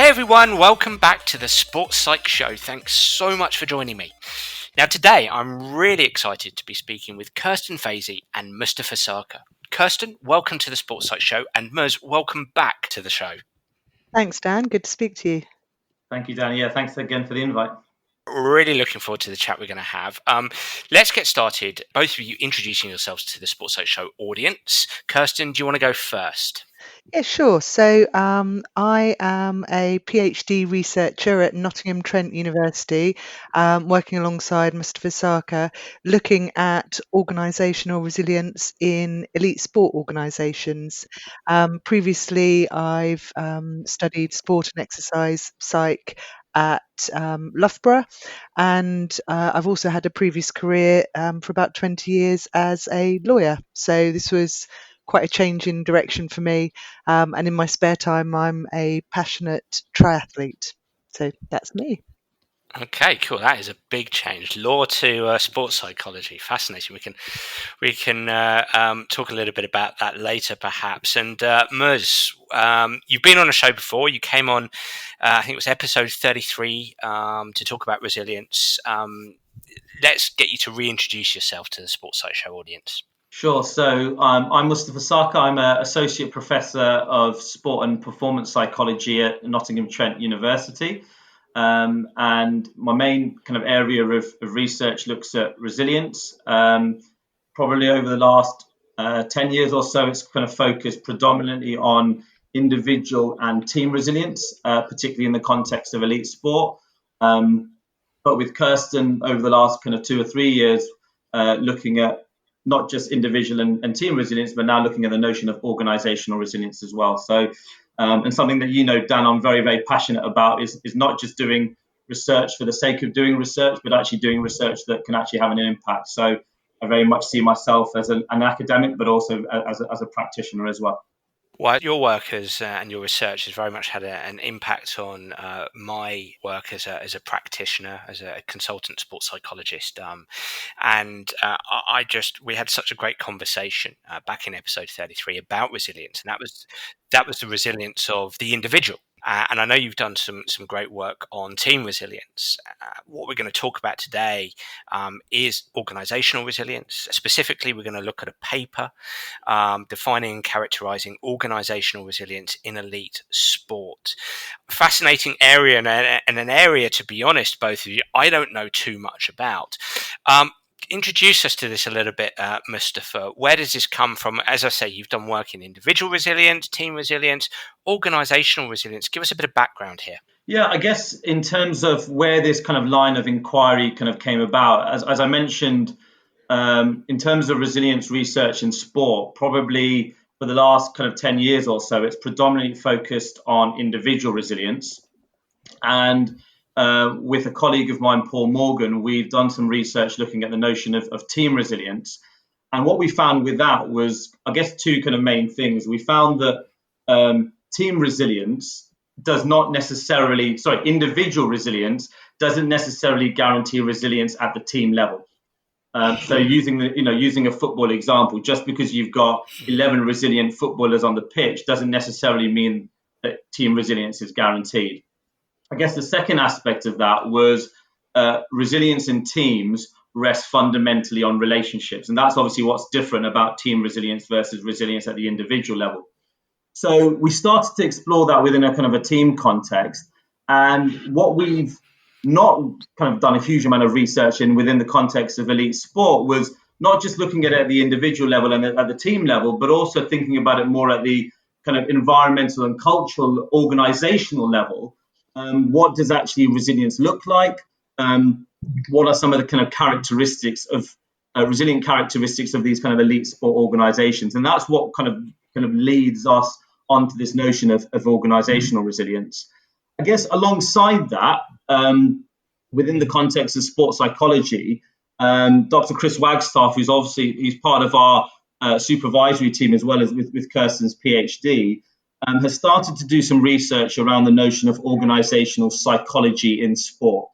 Hey everyone, welcome back to the Sports Psych Show. Thanks so much for joining me. Now today I'm really excited to be speaking with Kirsten Fasey and Mustafa Sarkar. Kirsten, welcome to the Sports Psych Show, and Muz, welcome back to the show. Thanks, Dan. Good to speak to you. Thank you, Dan. Yeah, thanks again for the invite. Really looking forward to the chat we're going to have. Let's get started. Both of you introducing yourselves to the Sports Psych Show audience. Kirsten, do you want to go first? Yeah, sure. So I am a PhD researcher at Nottingham Trent University, working alongside Mustafa Sarkar, looking at organisational resilience in elite sport organisations. Previously, I've studied sport and exercise psych at Loughborough, and I've also had a previous career for about 20 years as a lawyer. So this was quite a change in direction for me. And in my spare time, I'm a passionate triathlete. So that's me. Okay, cool. That is a big change. Law to sports psychology. Fascinating. We can talk a little bit about that later, perhaps. And Muz, you've been on a show before. You came on, I think it was episode 33, to talk about resilience. Let's get you to reintroduce yourself to the Sports Psych Show audience. Sure. So I'm Mustafa Sarkar. I'm an associate professor of sport and performance psychology at Nottingham Trent University. And my main kind of area of research looks at resilience. Probably over the last 10 years or so, it's kind of focused predominantly on individual and team resilience, particularly in the context of elite sport. But with Kirsten, over the last kind of 2 or 3 years, looking at not just individual and team resilience, but now looking at the notion of organizational resilience as well. So, and something that, Dan, I'm very, very passionate about is not just doing research for the sake of doing research, but actually doing research that can actually have an impact. So I very much see myself as an academic, but also as a practitioner as well. Well, your work and your research has very much had an impact on my work as a practitioner, as a consultant sports psychologist. We had such a great conversation back in episode 33 about resilience, and that was the resilience of the individual. And I know you've done some great work on team resilience. What we're going to talk about today is organisational resilience. Specifically, we're going to look at a paper defining and characterising organisational resilience in elite sport. Fascinating area, and an area, to be honest, both of you, I don't know too much about. Introduce us to this a little bit, Mustafa. Where does this come from? As I say, you've done work in individual resilience, team resilience, organisational resilience. Give us a bit of background here. Yeah, I guess in terms of where this kind of line of inquiry kind of came about, as I mentioned, in terms of resilience research in sport, probably for the last kind of 10 years or so, it's predominantly focused on individual resilience. And with a colleague of mine, Paul Morgan, we've done some research looking at the notion of team resilience. And what we found with that was, I guess, two kind of main things. We found that team resilience individual resilience doesn't necessarily guarantee resilience at the team level. So using a football example, just because you've got 11 resilient footballers on the pitch doesn't necessarily mean that team resilience is guaranteed. I guess the second aspect of that was resilience in teams rests fundamentally on relationships. And that's obviously what's different about team resilience versus resilience at the individual level. So we started to explore that within a kind of a team context. And what we've not kind of done a huge amount of research in within the context of elite sport was not just looking at it at the individual level and at the team level, but also thinking about it more at the kind of environmental and cultural organizational level. What does actually resilience look like? What are some of the kind of characteristics of resilient characteristics of these kind of elite sport organizations? And that's what kind of leads us onto this notion of organizational resilience. I guess alongside that, within the context of sports psychology, Dr. Chris Wagstaff, he's part of our supervisory team as well as with Kirsten's PhD, has started to do some research around the notion of organizational psychology in sport.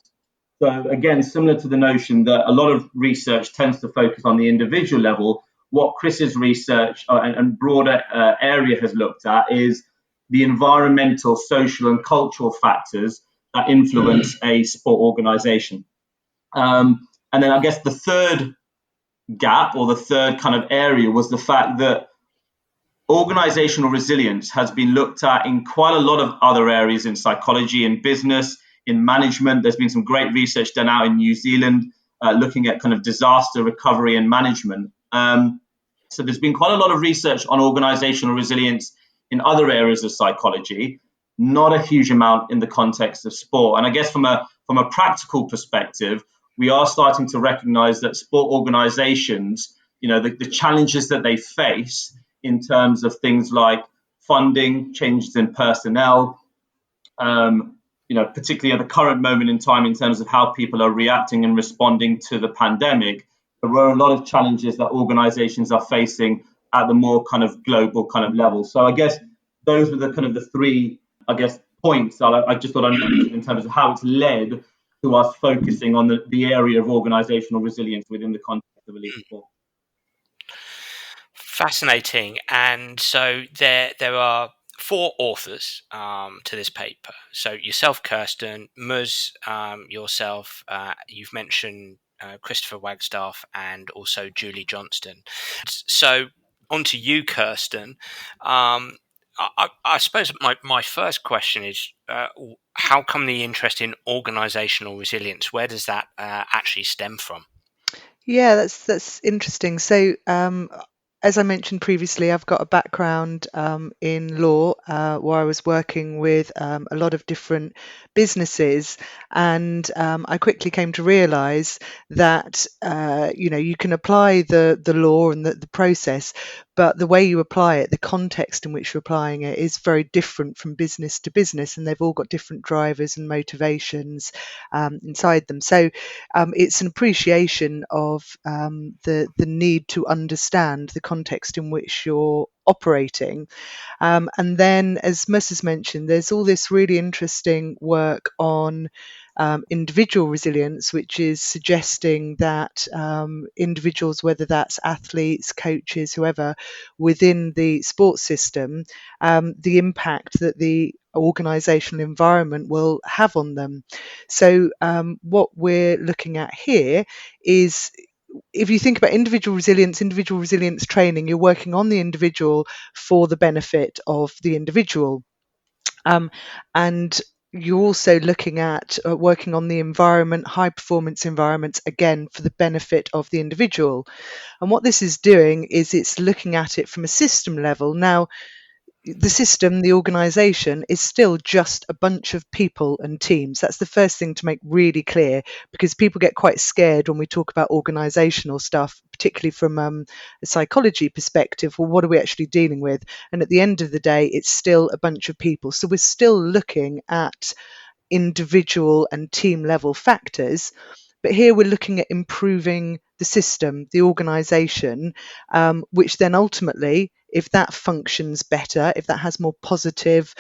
So again, similar to the notion that a lot of research tends to focus on the individual level, what Chris's research and broader area has looked at is the environmental, social, and cultural factors that influence a sport organisation. And then I guess the third gap, or the third kind of area, was the fact that organizational resilience has been looked at in quite a lot of other areas, in psychology, in business, in management. There's been some great research done out in New Zealand looking at kind of disaster recovery and management. So there's been quite a lot of research on organizational resilience in other areas of psychology, not a huge amount in the context of sport. And I guess from a practical perspective, we are starting to recognize that sport organizations, the challenges that they face in terms of things like funding, changes in personnel, particularly at the current moment in time in terms of how people are reacting and responding to the pandemic. There are a lot of challenges that organizations are facing at the more kind of global kind of level. So I guess those were the kind of the three, points that I just thought I'd mention in terms of how it's led to us focusing on the area of organizational resilience within the context of elite sport. Fascinating. And so there are 4 authors to this paper. So yourself, Kirsten, Muz, yourself, you've mentioned Christopher Wagstaff, and also Julie Johnston. So on to you, Kirsten. I suppose my first question is, how come the interest in organisational resilience? Where does that actually stem from? Yeah, that's interesting. So, as I mentioned previously, I've got a background in law, where I was working with a lot of different businesses, and I quickly came to realise that you can apply the law and the process, but the way you apply it, the context in which you're applying it, is very different from business to business, and they've all got different drivers and motivations inside them. So it's an appreciation of the need to understand the context in which you're operating. And then, as Mus has mentioned, there's all this really interesting work on individual resilience, which is suggesting that individuals, whether that's athletes, coaches, whoever, within the sports system, the impact that the organisational environment will have on them. So what we're looking at here is, if you think about individual resilience training, you're working on the individual for the benefit of the individual. And you're also looking at working on the environment, high performance environments, again, for the benefit of the individual. And what this is doing is it's looking at it from a system level. Now, the system, the organisation, is still just a bunch of people and teams. That's the first thing to make really clear, because people get quite scared when we talk about organisational stuff, particularly from a psychology perspective. Well, what are we actually dealing with? And at the end of the day, it's still a bunch of people. So we're still looking at individual and team level factors. But here we're looking at improving the system, the organisation, which then ultimately, if that functions better, if that has more positive,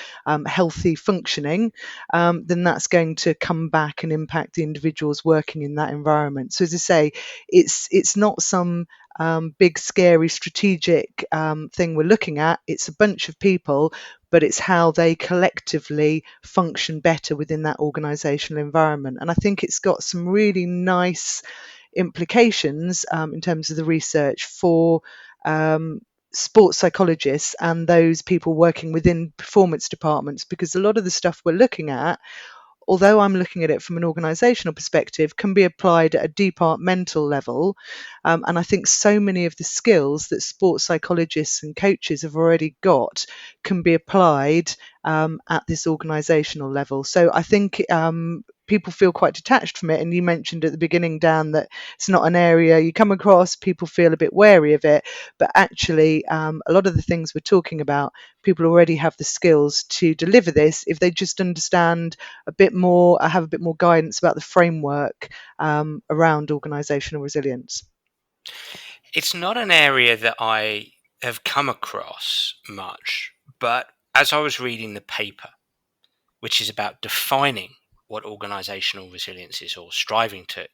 healthy functioning, then that's going to come back and impact the individuals working in that environment. So as I say, it's not some big, scary, strategic thing we're looking at. It's a bunch of people, but it's how they collectively function better within that organisational environment. And I think it's got some really nice implications in terms of the research for sports psychologists and those people working within performance departments, because a lot of the stuff we're looking at, although I'm looking at it from an organisational perspective, can be applied at a departmental level. And I think so many of the skills that sports psychologists and coaches have already got can be applied at this organisational level. So I think people feel quite detached from it. And you mentioned at the beginning, Dan, that it's not an area you come across, people feel a bit wary of it. But actually, a lot of the things we're talking about, people already have the skills to deliver this if they just understand a bit more, have a bit more guidance about the framework around organisational resilience. It's not an area that I have come across much, but as I was reading the paper, which is about defining what organisational resilience is, or striving to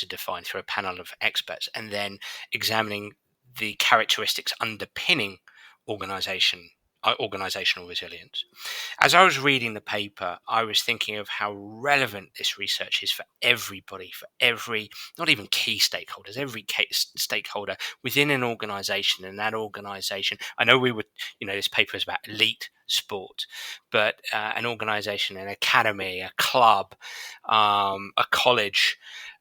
define through a panel of experts, and then examining the characteristics underpinning organisational organizational resilience. As I was reading the paper, I was thinking of how relevant this research is for everybody, for every, not even key stakeholders, every stakeholder within an organization. And that organization, I know this paper is about elite sport, but an organization, an academy, a club, a college,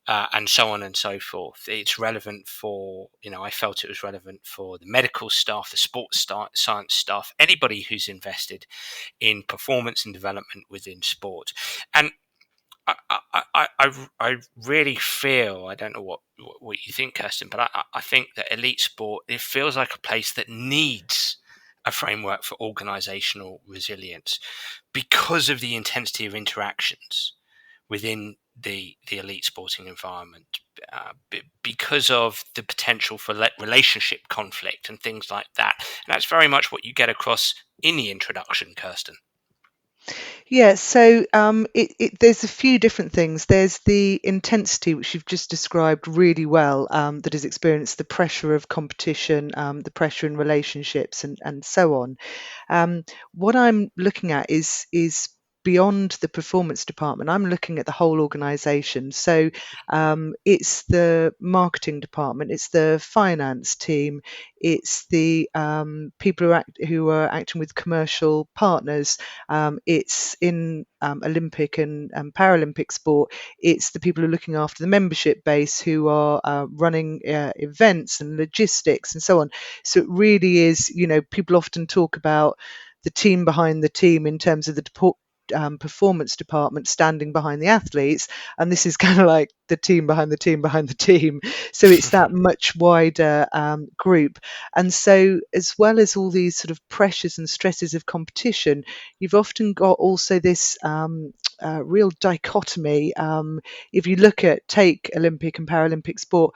and so on and so forth. It's relevant for, I felt it was relevant for the medical staff, the sports science staff, anybody who's invested in performance and development within sport. And I really feel, I don't know what you think, Kirsten, but I think that elite sport, it feels like a place that needs a framework for organizational resilience because of the intensity of interactions within the elite sporting environment, because of the potential for relationship conflict and things like that. And that's very much what you get across in the introduction, Kirsten. Yeah, so there's a few different things. There's the intensity, which you've just described really well, that is experienced, the pressure of competition, the pressure in relationships, and so on. What I'm looking at is beyond the performance department. I'm looking at the whole organization. So it's the marketing department, it's the finance team, it's the people who are acting with commercial partners, it's in Olympic and Paralympic sport, it's the people who are looking after the membership base, who are running events and logistics and so on. So it really is, people often talk about the team behind the team in terms of the performance department standing behind the athletes, and this is kind of like the team behind the team behind the team. So it's that much wider group. And so, as well as all these sort of pressures and stresses of competition, you've often got also this real dichotomy. If you take Olympic and Paralympic sport,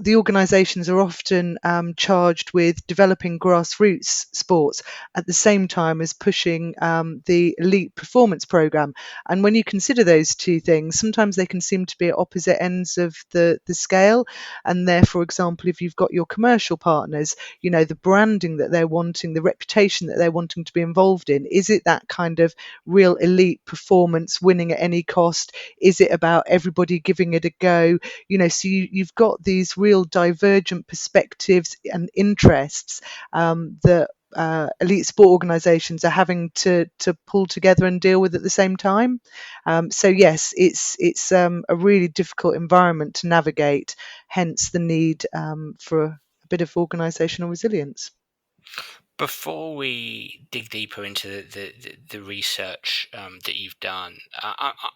the organisations are often charged with developing grassroots sports at the same time as pushing the elite performance programme. And when you consider those two things, sometimes they can seem to be at opposite ends of the scale. And there, for example, if you've got your commercial partners, the branding that they're wanting, the reputation that they're wanting to be involved in, is it that kind of real elite performance, winning at any cost? Is it about everybody giving it a go? So you've got these real divergent perspectives and interests that elite sport organisations are having to pull together and deal with at the same time. So yes, it's a really difficult environment to navigate, hence the need for a bit of organisational resilience. Before we dig deeper into the research that you've done,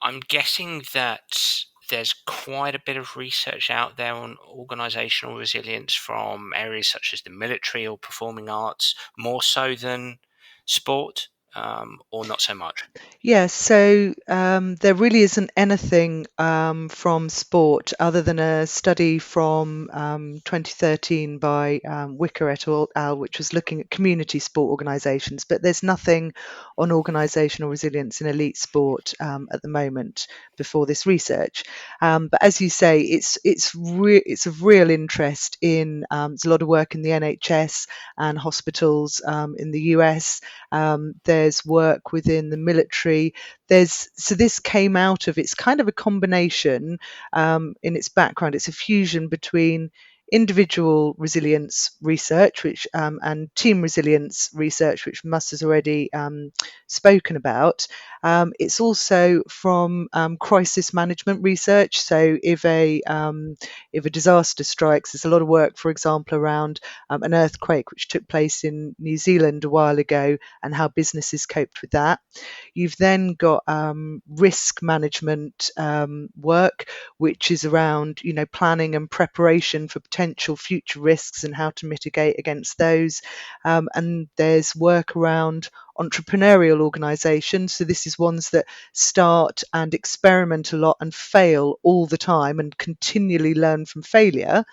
I'm guessing that there's quite a bit of research out there on organisational resilience from areas such as the military or performing arts, more so than sport, or not so much? Yeah, so there really isn't anything from sport other than a study from 2013 by Wicker et al., which was looking at community sport organisations. But there's nothing on organisational resilience in elite sport at the moment before this research. But as you say, it's of real interest in. There's a lot of work in the NHS and hospitals in the US. There's work within the military. So this came out of, it's kind of a combination in its background. It's a fusion between individual resilience research, which and team resilience research, which Mus has already spoken about. It's also from crisis management research. So if a disaster strikes, there's a lot of work, for example, around an earthquake which took place in New Zealand a while ago, and how businesses coped with that. You've then got risk management work, which is around planning and preparation for potential future risks and how to mitigate against those. And there's work around entrepreneurial organisations. So this is ones that start and experiment a lot and fail all the time and continually learn from failure.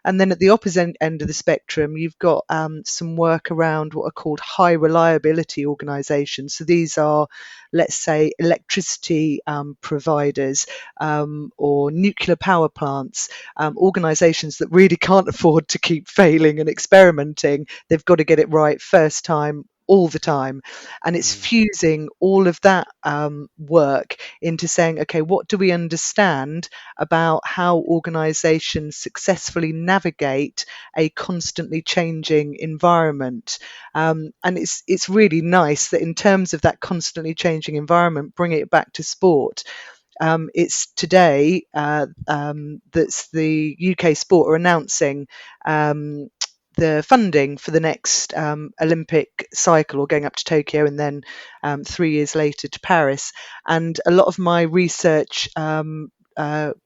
And then at the opposite end of the spectrum, you've got some work around what are called high reliability organisations. So these are, let's say, electricity providers or nuclear power plants, organisations that really can't afford to keep failing and experimenting. They've got to get it right first time, all the time. And it's fusing all of that work into saying, okay, what do we understand about how organizations successfully navigate a constantly changing environment? And it's really nice that in terms of that constantly changing environment, bring it back to sport. It's today that's the UK Sport are announcing the funding for the next Olympic cycle, or going up to Tokyo and then 3 years later to Paris. And a lot of my research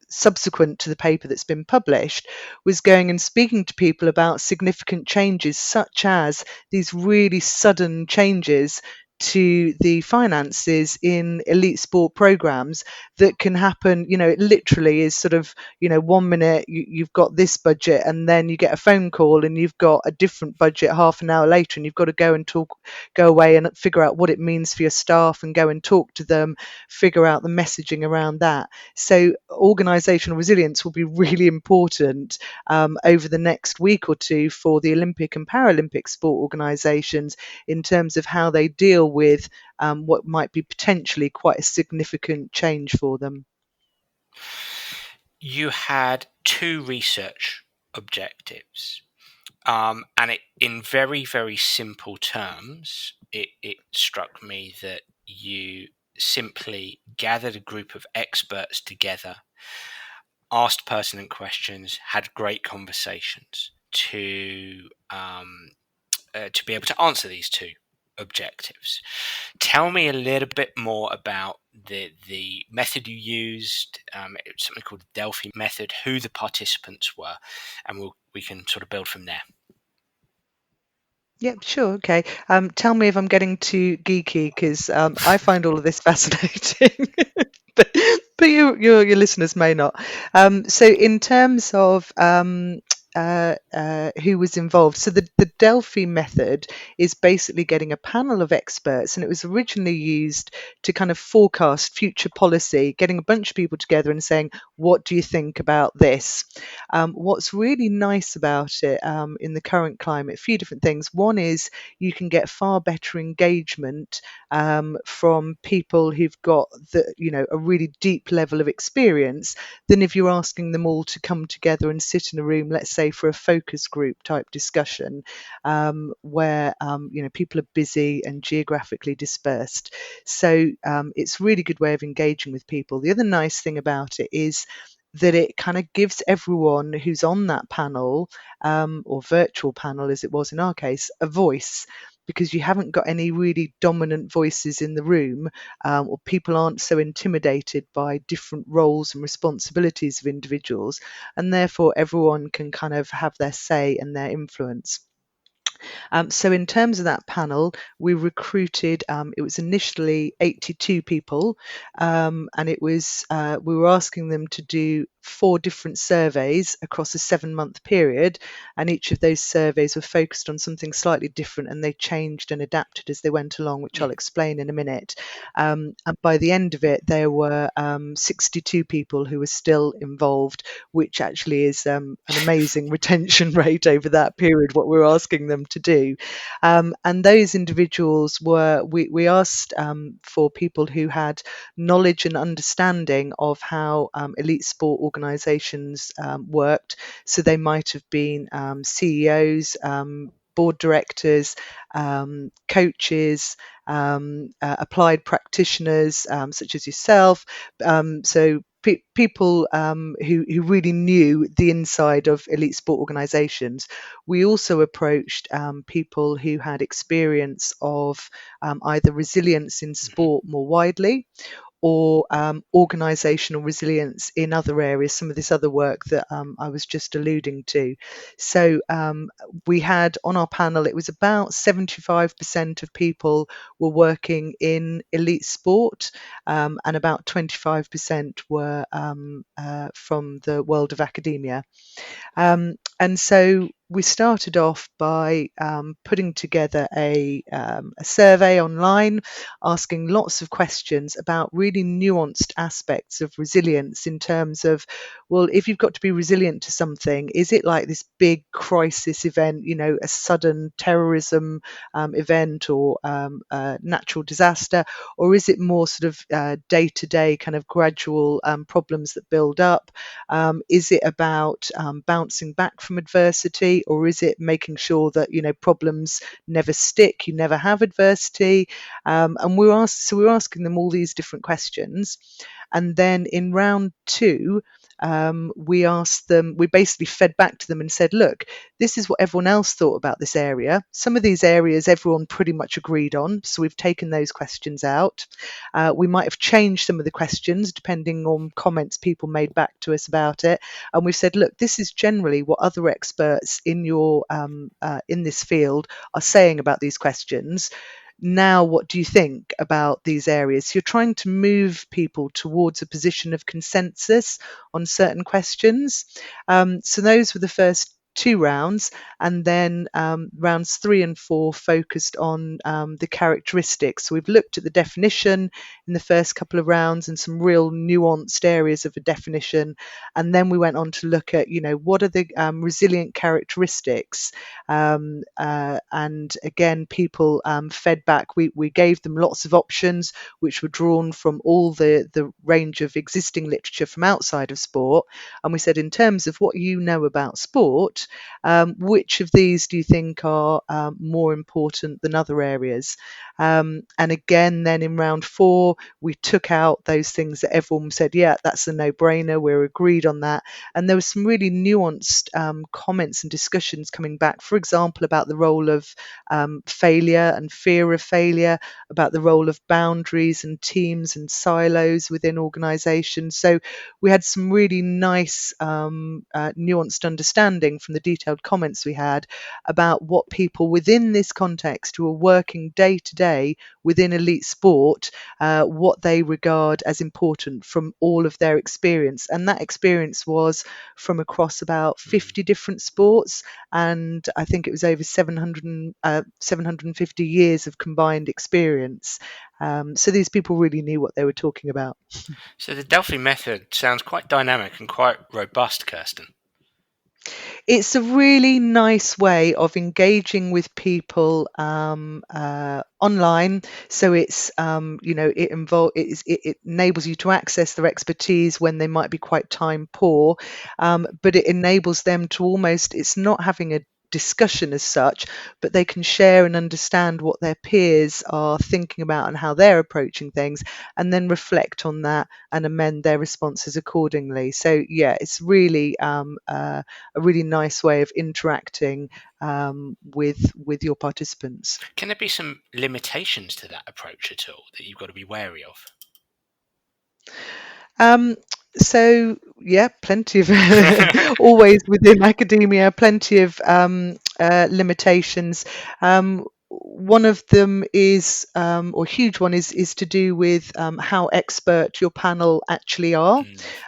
subsequent to the paper that's been published was going and speaking to people about significant changes, such as these really sudden changes to the finances in elite sport programs that can happen. It literally is sort of, 1 minute you've got this budget, and then you get a phone call and you've got a different budget half an hour later, and you've got to go away and figure out what it means for your staff and go and talk to them, figure out the messaging around that. So organisational resilience will be really important over the next week or two for the Olympic and Paralympic sport organisations in terms of how they deal with what might be potentially quite a significant change for them. You had 2 research objectives, and in very, very simple terms, it struck me that you simply gathered a group of experts together, asked pertinent questions, had great conversations to be able to answer these 2 objectives. Tell me a little bit more about the method you used. It's something called the Delphi method, who the participants were, and we can sort of build from there. Yep, sure. Okay. Tell me if I'm getting too geeky, because I find all of this fascinating, but your listeners may not. So in terms of who was involved, so the Delphi method is basically getting a panel of experts, and it was originally used to kind of forecast future policy, getting a bunch of people together and saying, what do you think about this? What's really nice about it in the current climate, a few different things. One is you can get far better engagement from people who've got a really deep level of experience than if you're asking them all to come together and sit in a room, let's say for a focus group type discussion, where people are busy and geographically dispersed. So it's a really good way of engaging with people. The other nice thing about it is that it kind of gives everyone who's on that panel, or virtual panel as it was in our case, a voice, because you haven't got any really dominant voices in the room, or people aren't so intimidated by different roles and responsibilities of individuals, and therefore everyone can kind of have their say and their influence. So in terms of that panel, we recruited, it was initially 82 people, and it was we were asking them to do 4 different surveys across a 7-month period, and each of those surveys were focused on something slightly different, and they changed and adapted as they went along, which I'll explain in a minute. And by the end of it, there were 62 people who were still involved, which actually is an amazing retention rate over that period, what we're asking them to do. And those individuals we asked for people who had knowledge and understanding of how elite sport organisations worked. So they might have been CEOs, board directors, coaches, applied practitioners such as yourself. So people who really knew the inside of elite sport organisations. We also approached people who had experience of either resilience in sport more widely, or organisational resilience in other areas, some of this other work that I was just alluding to. So we had on our panel, it was about 75% of people were working in elite sport, and about 25% were from the world of academia. And so we started off by putting together a survey online, asking lots of questions about really nuanced aspects of resilience in terms of, well, if you've got to be resilient to something, is it like this big crisis event, a sudden terrorism event or a natural disaster, or is it more sort of day-to-day kind of gradual problems that build up? Is it about bouncing back from adversity, or is it making sure that problems never stick, you never have adversity? And we were asking them all these different questions, and then in round two, we basically fed back to them and said, look, this is what everyone else thought about this area. Some of these areas everyone pretty much agreed on, so we've taken those questions out. We might have changed some of the questions depending on comments people made back to us about it, and we've said, look, this is generally what other experts in this field are saying about these questions. Now, what do you think about these areas? So you're trying to move people towards a position of consensus on certain questions. So those were the first two rounds, and then rounds 3 and 4 focused on the characteristics. So we've looked at the definition in the first couple of rounds and some real nuanced areas of a definition, and then we went on to look at what are the resilient characteristics, and again people fed back. We gave them lots of options which were drawn from all the range of existing literature from outside of sport, and we said, in terms of what you know about sport, which of these do you think are more important than other areas? And again, then in round 4, we took out those things that everyone said, yeah, that's a no-brainer, we're agreed on that. And there were some really nuanced comments and discussions coming back, for example, about the role of failure and fear of failure, about the role of boundaries and teams and silos within organisations. So we had some really nice nuanced understanding from the detailed comments we had about what people within this context who are working day to day within elite sport, what they regard as important from all of their experience. And that experience was from across about 50 different sports, and I think it was over 750 years of combined experience. So these people really knew what they were talking about. So the Delphi method sounds quite dynamic and quite robust, Kirsten. It's a really nice way of engaging with people online. So it's it enables you to access their expertise when they might be quite time poor, but it enables them to almost, it's not having a discussion as such, but they can share and understand what their peers are thinking about and how they're approaching things, and then reflect on that and amend their responses accordingly. So yeah, it's really a really nice way of interacting with your participants. Can there be some limitations to that approach at all that you've got to be wary of? So yeah, plenty of always within academia, plenty of limitations. One of them is, or a huge one is to do with how expert your panel actually are,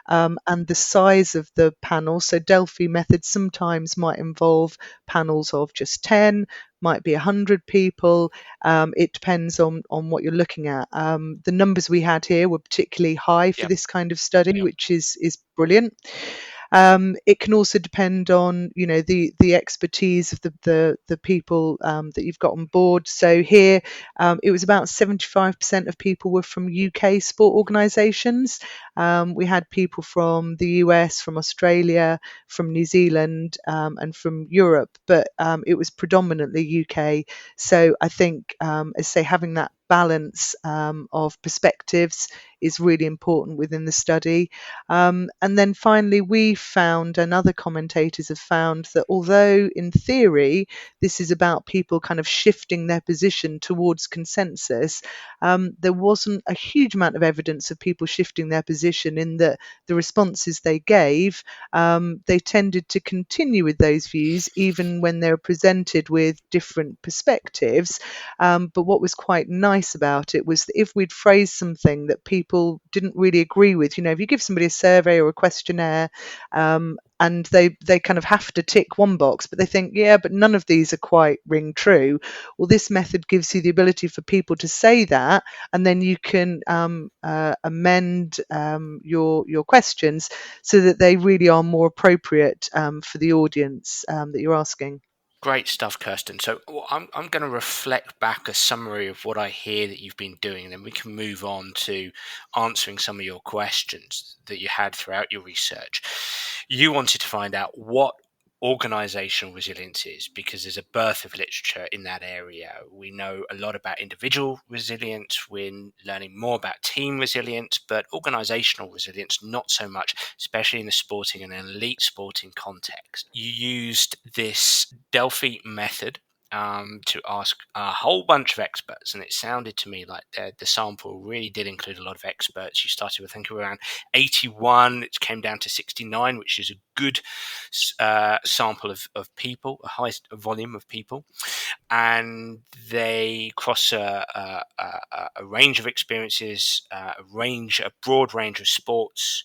and the size of the panel. So Delphi method sometimes might involve panels of just 10, might be 100 people. It depends on what you're looking at. The numbers we had here were particularly high for this kind of study, which is brilliant. It can also depend on the expertise of the people that you've got on board. So here it was about 75% of people were from UK sport organisations. We had people from the US, from Australia, from New Zealand, and from Europe, but it was predominantly UK. So I think, as I say, having that balance of perspectives is really important within the study. And then finally, we found, and other commentators have found, that although in theory this is about people kind of shifting their position towards consensus, there wasn't a huge amount of evidence of people shifting their position, in that the responses they gave, they tended to continue with those views even when they're presented with different perspectives. But what was quite nice about it was that if we'd phrased something that people didn't really agree with, if you give somebody a survey or a questionnaire, and they kind of have to tick one box, but they think, yeah, but none of these are quite ring true. Well, this method gives you the ability for people to say that, and then you can amend your questions so that they really are more appropriate for the audience that you're asking. Great stuff, Kirsten. So I'm going to reflect back a summary of what I hear that you've been doing, and then we can move on to answering some of your questions that you had throughout your research. You wanted to find out what organizational resilience is, because there's a birth of literature in that area. We know a lot about individual resilience, we're learning more about team resilience, but organizational resilience not so much, especially in the sporting and elite sporting context. You used this Delphi method to ask a whole bunch of experts, and it sounded to me like the sample really did include a lot of experts. You started with, I think, around 81, it came down to 69, which is a good sample of people, a high volume of people, and they cross a range of experiences, a broad range of sports,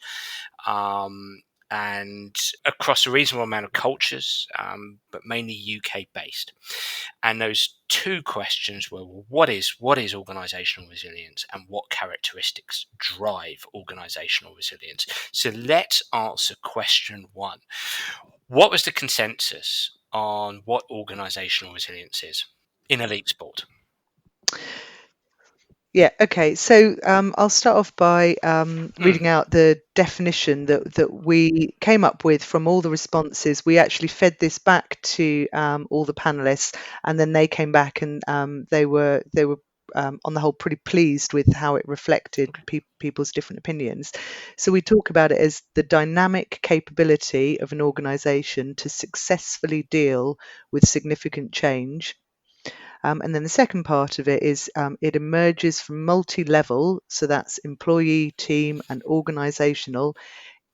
and across a reasonable amount of cultures, but mainly UK based. And those two questions were, well, what is organisational resilience, and what characteristics drive organisational resilience? So let's answer question one. What was the consensus on what organisational resilience is in elite sport? Yeah, okay. So I'll start off by reading out the definition that we came up with from all the responses. We actually fed this back to all the panelists, and then they came back and they were on the whole pretty pleased with how it reflected people's different opinions. So we talk about it as the dynamic capability of an organisation to successfully deal with significant change. And then the second part of it is it emerges from multi-level, so that's employee, team, and organisational,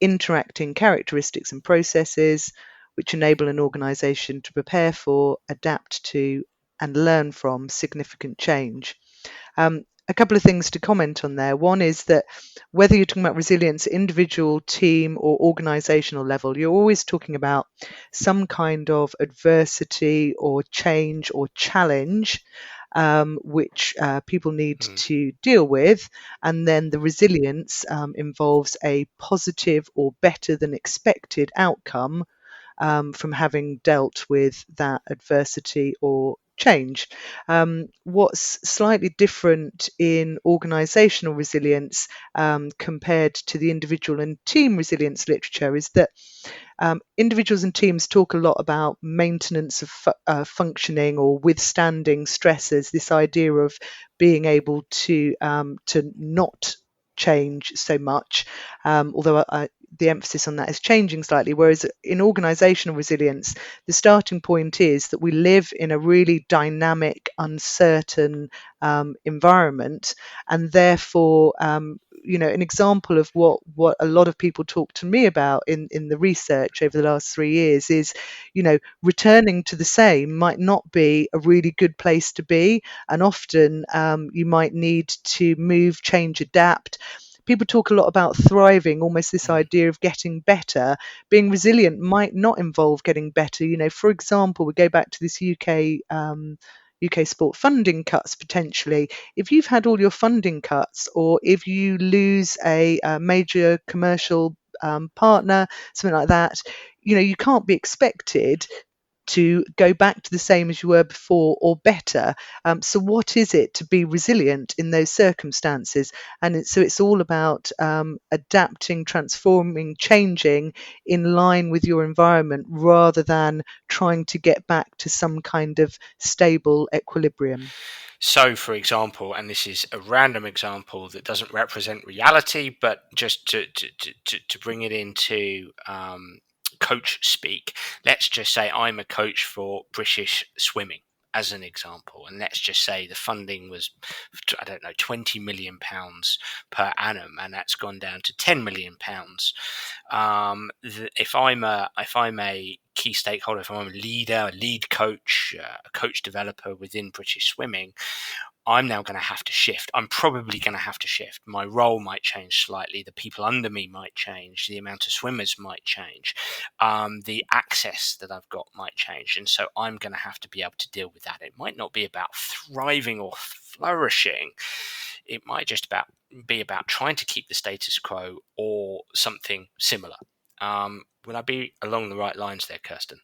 interacting characteristics and processes which enable an organisation to prepare for, adapt to, and learn from significant change. A couple of things to comment on there. One is that whether you're talking about resilience at individual, team, or organisational level, you're always talking about some kind of adversity or change or challenge which people need to deal with. And then the resilience involves a positive or better than expected outcome from having dealt with that adversity or change. What's slightly different in organisational resilience compared to the individual and team resilience literature is that individuals and teams talk a lot about maintenance of functioning or withstanding stresses, this idea of being able to not change so much, although the emphasis on that is changing slightly. Whereas in organisational resilience, the starting point is that we live in a really dynamic, uncertain environment, and therefore, an example of what a lot of people talk to me about in the research over the last 3 years is, returning to the same might not be a really good place to be, and often you might need to move, change, adapt. People talk a lot about thriving, almost this idea of getting better. Being resilient might not involve getting better. For example, we go back to this UK sport funding cuts potentially. If you've had all your funding cuts, or if you lose a major commercial partner, something like that, you can't be expected to go back to the same as you were before or better. So what is it to be resilient in those circumstances? And it's all about adapting, transforming, changing in line with your environment, rather than trying to get back to some kind of stable equilibrium. So, for example, and this is a random example that doesn't represent reality, but just to bring it into coach speak, let's just say I'm a coach for British swimming as an example, and let's just say the funding was, I don't know, £20 million per annum, and that's gone down to £10 million. If I'm a key stakeholder, if I'm a leader, a lead coach, a coach developer within British swimming, I'm now going to have to shift. I'm probably going to have to shift. My role might change slightly. The people under me might change. The amount of swimmers might change. The access that I've got might change. And so I'm going to have to be able to deal with that. It might not be about thriving or flourishing. It might just be about trying to keep the status quo or something similar. Would I be along the right lines there, Kirsten?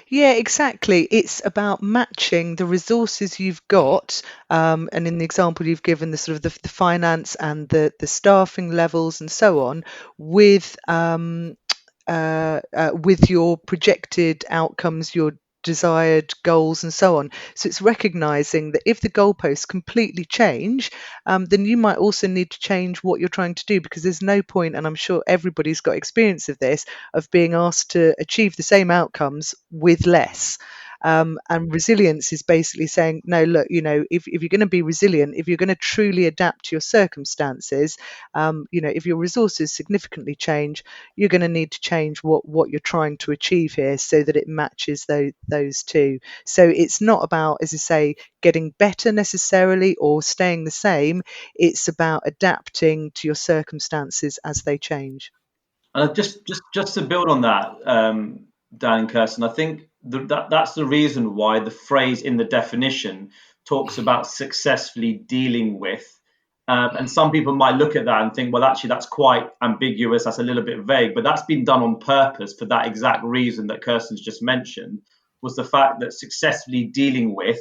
Yeah, exactly. It's about matching the resources you've got, and in the example you've given, the sort of the finance and the staffing levels and so on, with your projected outcomes, your desired goals and so on. So it's recognizing that if the goalposts completely change, then you might also need to change what you're trying to do, because there's no point, and I'm sure everybody's got experience of this, of being asked to achieve the same outcomes with less. And resilience is basically saying, no, look, if you're going to be resilient, if you're going to truly adapt to your circumstances, if your resources significantly change, you're going to need to change what you're trying to achieve here so that it matches those two. So it's not about, as I say, getting better necessarily or staying the same. It's about adapting to your circumstances as they change. Just to build on that, Dan and Kirsten, I think that's the reason why the phrase in the definition talks about successfully dealing with. And some people might look at that and think, well, actually, that's quite ambiguous. That's a little bit vague. But that's been done on purpose for that exact reason that Kirsten's just mentioned, was the fact that successfully dealing with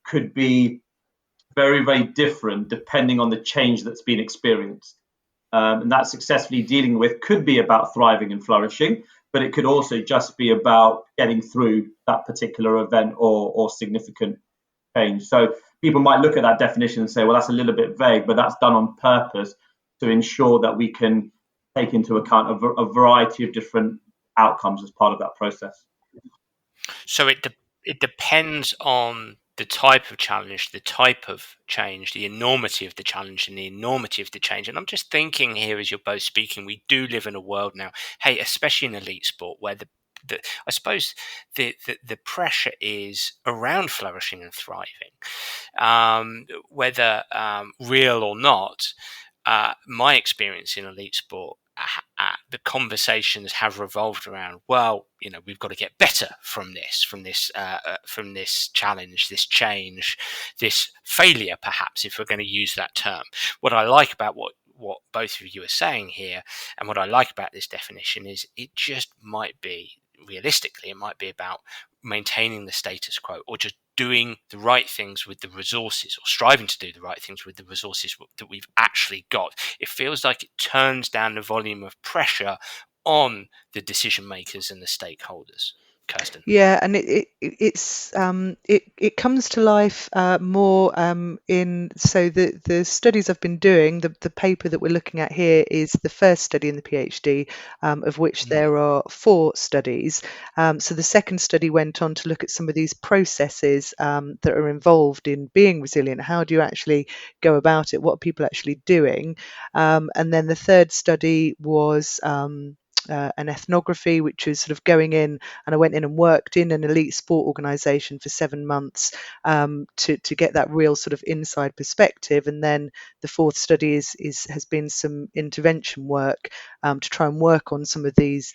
could be very, very different depending on the change that's been experienced. And that successfully dealing with could be about thriving and flourishing, but it could also just be about getting through that particular event or significant change. So people might look at that definition and say, well, that's a little bit vague, but that's done on purpose to ensure that we can take into account a variety of different outcomes as part of that process. So it depends on the type of challenge, the type of change, the enormity of the challenge and the enormity of the change. And I'm just thinking here as you're both speaking, we do live in a world now, hey, especially in elite sport, where I suppose the pressure is around flourishing and thriving, whether real or not. My experience in elite sport, the conversations have revolved around, well, we've got to get better from this challenge, this change, this failure, perhaps, if we're going to use that term. What I like about what both of you are saying here, and what I like about this definition, is it just might be, realistically, it might be about maintaining the status quo, or just doing the right things with the resources, or striving to do the right things with the resources that we've actually got. It feels like it turns down the volume of pressure on the decision makers and the stakeholders. Kirsten. Yeah, and it comes to life more in, so the studies I've been doing, the paper that we're looking at here is the first study in the PhD, of which there are 4 studies. So the second study went on to look at some of these processes that are involved in being resilient. How do you actually go about it? What are people actually doing? And then the third study was an ethnography, which is sort of going in, and I went in and worked in an elite sport organisation for 7 months to get that real sort of inside perspective. And then the fourth study has been some intervention work to try and work on some of these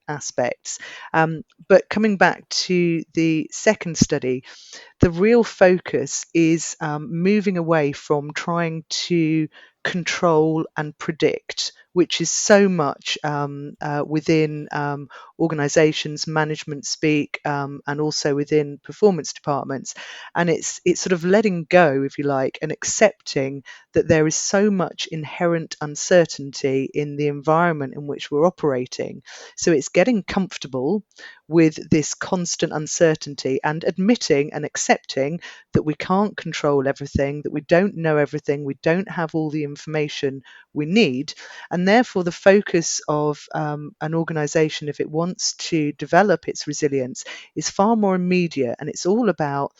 aspects. But coming back to the second study, the real focus is moving away from trying to control and predict, which is so much within organisations, management speak, and also within performance departments. And it's sort of letting go, if you like, and accepting that there is so much inherent uncertainty in the environment in which we're operating. So it's getting comfortable with this constant uncertainty and admitting and accepting that we can't control everything, that we don't know everything, we don't have all the information we need. And therefore, the focus of an organisation, if it wants to develop its resilience, is far more immediate, and it's all about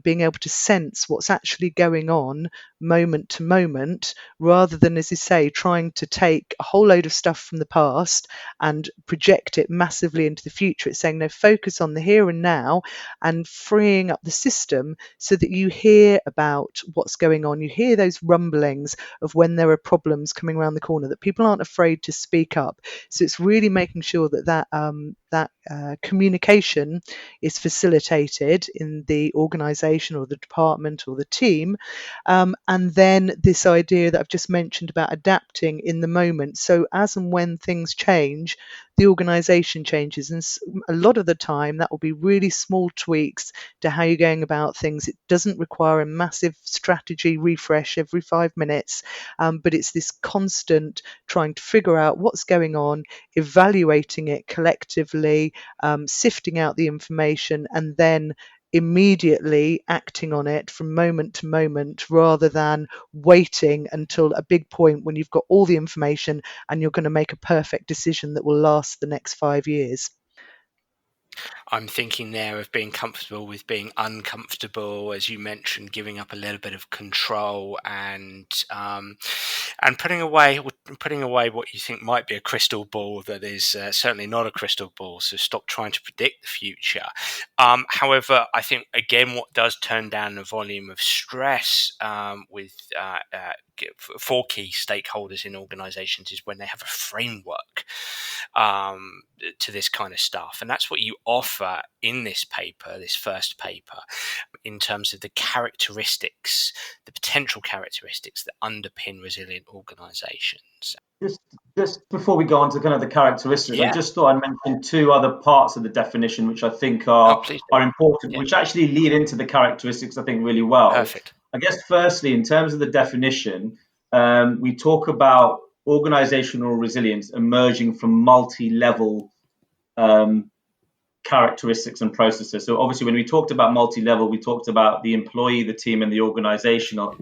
being able to sense what's actually going on moment to moment, rather than, as you say, trying to take a whole load of stuff from the past and project it massively into the future. It's saying, no, focus on the here and now and freeing up the system so that you hear about what's going on. You hear those rumblings of when there are problems coming around the corner, that people aren't afraid to speak up. So it's really making sure that communication is facilitated in the organisation or the department or the team. And then this idea that I've just mentioned about adapting in the moment. So as and when things change, the organisation changes. And a lot of the time, that will be really small tweaks to how you're going about things. It doesn't require a massive strategy refresh every 5 minutes, but it's this constant trying to figure out what's going on, evaluating it collectively, sifting out the information, and then immediately acting on it from moment to moment, rather than waiting until a big point when you've got all the information and you're going to make a perfect decision that will last the next 5 years. I'm thinking there of being comfortable with being uncomfortable, as you mentioned, giving up a little bit of control, and putting away what you think might be a crystal ball that is certainly not a crystal ball. So stop trying to predict the future. However, I think again, what does turn down the volume of stress for key stakeholders in organisations is when they have a framework to this kind of stuff, and that's what you offer in this paper, this first paper, in terms of the characteristics, the potential characteristics that underpin resilient organisations. Just before we go on to kind of the characteristics, Yeah. I just thought I'd mention two other parts of the definition which I think are important, which actually lead into the characteristics, I think, really well. Perfect. I guess firstly, in terms of the definition, we talk about organizational resilience emerging from multi-level characteristics and processes. So obviously, when we talked about multi-level, we talked about the employee, the team, and the organizational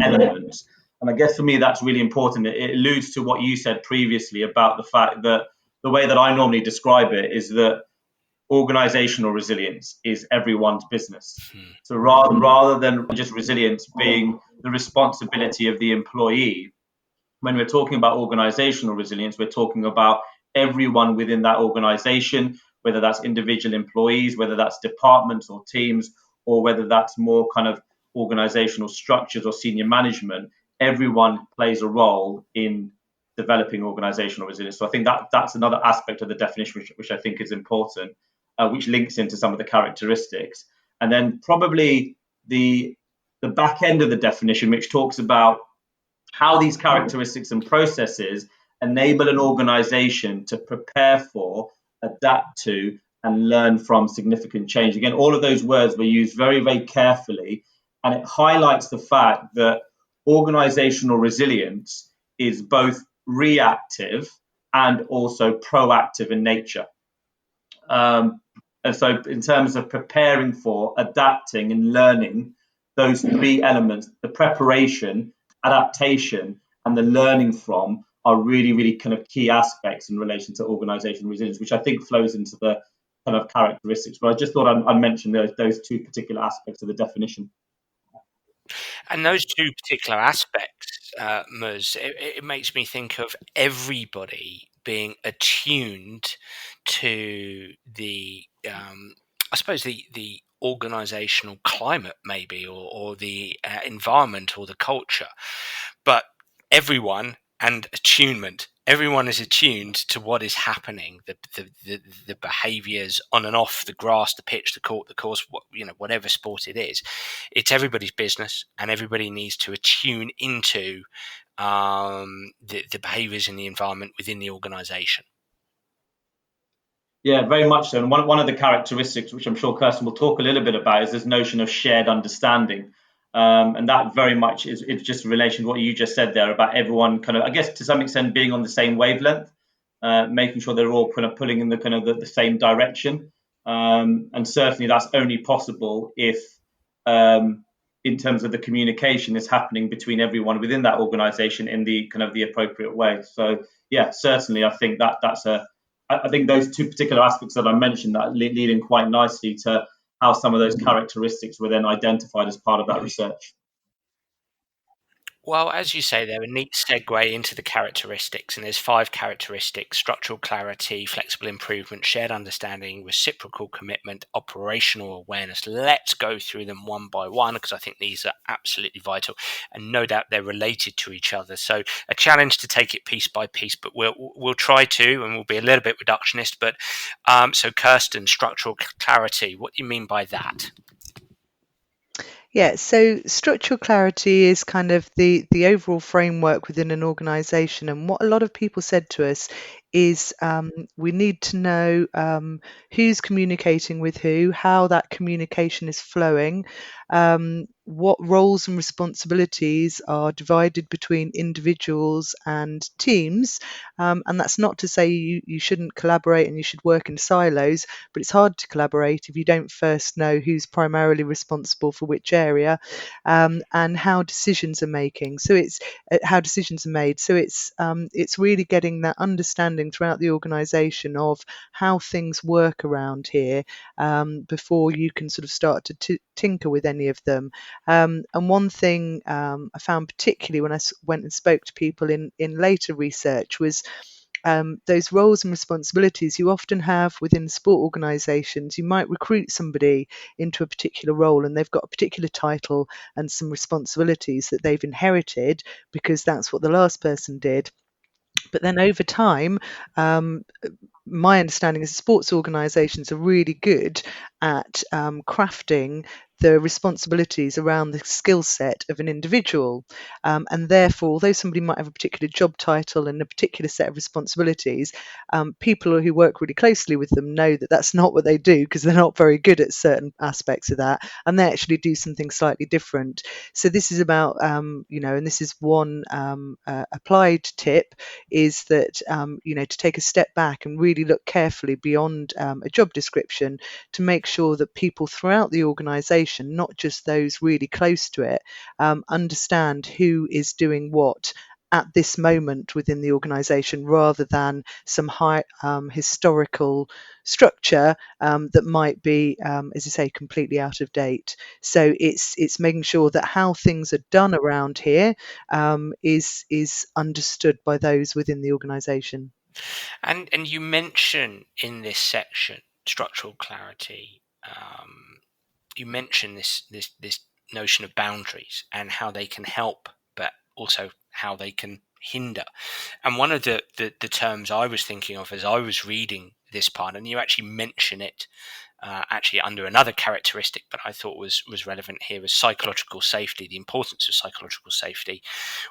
elements. And I guess for me, that's really important. It alludes to what you said previously about the fact that the way that I normally describe it is that organizational resilience is everyone's business. So rather than just resilience being the responsibility of the employee, when we're talking about organizational resilience, we're talking about everyone within that organization, whether that's individual employees, whether that's departments or teams, or whether that's more kind of organizational structures or senior management. Everyone plays a role in developing organizational resilience. So I think that's another aspect of the definition which I think is important, which links into some of the characteristics. And then probably the back end of the definition, which talks about how these characteristics and processes enable an organization to prepare for, adapt to, and learn from significant change. Again, all of those words were used very, very carefully, and it highlights the fact that organizational resilience is both reactive and also proactive in nature. And so in terms of preparing for, adapting, and learning, those three elements, the preparation, adaptation, and the learning from, are really, really kind of key aspects in relation to organizational resilience, which I think flows into the kind of characteristics. But I just thought I'd mention those two particular aspects of the definition. And those two particular aspects, Muz, it makes me think of everybody being attuned to the, I suppose, the organizational climate, maybe, or the environment or the culture. But everyone and attunement. Everyone is attuned to what is happening, the behaviours on and off the grass, the pitch, the court, the course, whatever sport it is. It's everybody's business, and everybody needs to attune into the behaviours in the environment within the organisation. Yeah, very much so. And one of the characteristics, which I'm sure Kirsten will talk a little bit about, is this notion of shared understanding. And that very much is just in relation to what you just said there about everyone kind of, I guess, to some extent being on the same wavelength, making sure they're all kind of pulling in the kind of the same direction. And certainly that's only possible if, in terms of the communication, is happening between everyone within that organization in the kind of the appropriate way. So yeah, certainly I think I think those two particular aspects that I mentioned that lead in quite nicely to how some of those characteristics were then identified as part of that research. Well, as you say, they're a neat segue into the characteristics, and there's 5 characteristics: structural clarity, flexible improvement, shared understanding, reciprocal commitment, operational awareness. Let's go through them one by one, because I think these are absolutely vital, and no doubt they're related to each other. So a challenge to take it piece by piece, but we'll try to, and we'll be a little bit reductionist. But so Kirsten, structural clarity, what do you mean by that? Yeah, so structural clarity is kind of the overall framework within an organization. And what a lot of people said to us is we need to know who's communicating with who, how that communication is flowing, what roles and responsibilities are divided between individuals and teams. And that's not to say you shouldn't collaborate and you should work in silos, but it's hard to collaborate if you don't first know who's primarily responsible for which area, and how decisions are making. So it's how decisions are made. So it's really getting that understanding throughout the organisation of how things work around here, before you can sort of start to tinker with any of them. And one thing I found particularly when I went and spoke to people in later research was those roles and responsibilities you often have within sport organisations. You might recruit somebody into a particular role and they've got a particular title and some responsibilities that they've inherited because that's what the last person did. But then over time, my understanding is sports organisations are really good at crafting the responsibilities around the skill set of an individual. And therefore, although somebody might have a particular job title and a particular set of responsibilities, people who work really closely with them know that that's not what they do because they're not very good at certain aspects of that, and they actually do something slightly different. So this is about, and this is one applied tip, is that, to take a step back and really look carefully beyond a job description to make sure that people throughout the organisation, not just those really close to it, understand who is doing what at this moment within the organisation, rather than some high historical structure that might be, as I say, completely out of date. So it's making sure that how things are done around here is understood by those within the organisation. And you mention in this section structural clarity. You mention this notion of boundaries and how they can help, but also how they can hinder. And one of the terms I was thinking of as I was reading this part, and you actually mention it actually under another characteristic, but I thought was relevant here, was psychological safety, the importance of psychological safety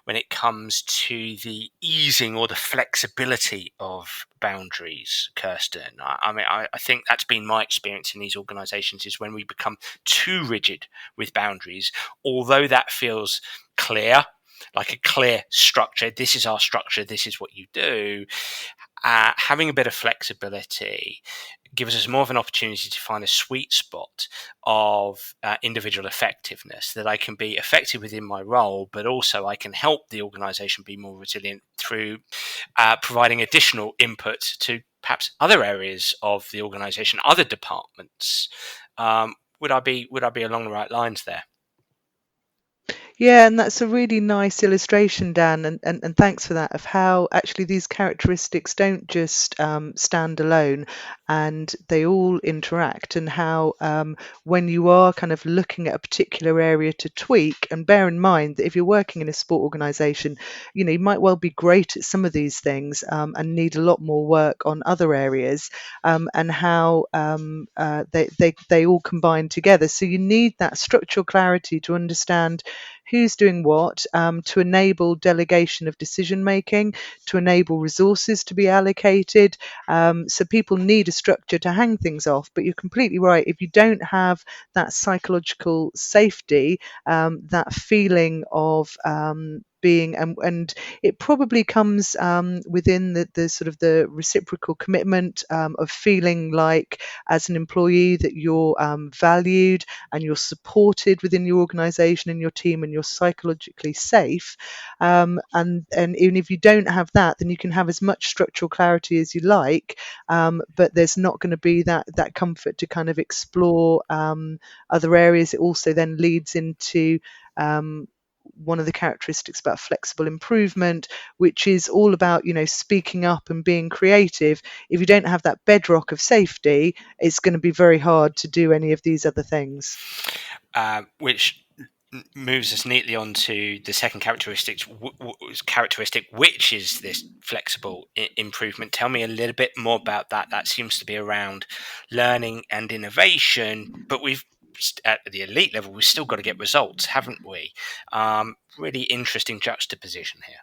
when it comes to the easing or the flexibility of boundaries, Kirsten. I think that's been my experience in these organizations, is when we become too rigid with boundaries, although that feels clear, like a clear structure, this is our structure, this is what you do, having a bit of flexibility gives us more of an opportunity to find a sweet spot of individual effectiveness, that I can be effective within my role, but also I can help the organization be more resilient through providing additional input to perhaps other areas of the organization, other departments. Would I be along the right lines there? Yeah, and that's a really nice illustration, Dan, and thanks for that, of how actually these characteristics don't just stand alone, and they all interact, and how when you are kind of looking at a particular area to tweak, and bear in mind that if you're working in a sport organisation, you might well be great at some of these things and need a lot more work on other areas, and how they all combine together. So you need that structural clarity to understand who's doing what, to enable delegation of decision making, to enable resources to be allocated. So people need a structure to hang things off. But you're completely right. If you don't have that psychological safety, that feeling of being, and it probably comes within the sort of the reciprocal commitment of feeling like as an employee that you're valued and you're supported within your organisation and your team, and you're psychologically safe. And even if you don't have that, then you can have as much structural clarity as you like, but there's not going to be that comfort to kind of explore other areas. It also then leads into one of the characteristics about flexible improvement, which is all about, speaking up and being creative. If you don't have that bedrock of safety, it's going to be very hard to do any of these other things. Which moves us neatly on to the second characteristic, which is this flexible improvement. Tell me a little bit more about that. That seems to be around learning and innovation, but we've at the elite level, we've still got to get results, haven't we? Really interesting juxtaposition here.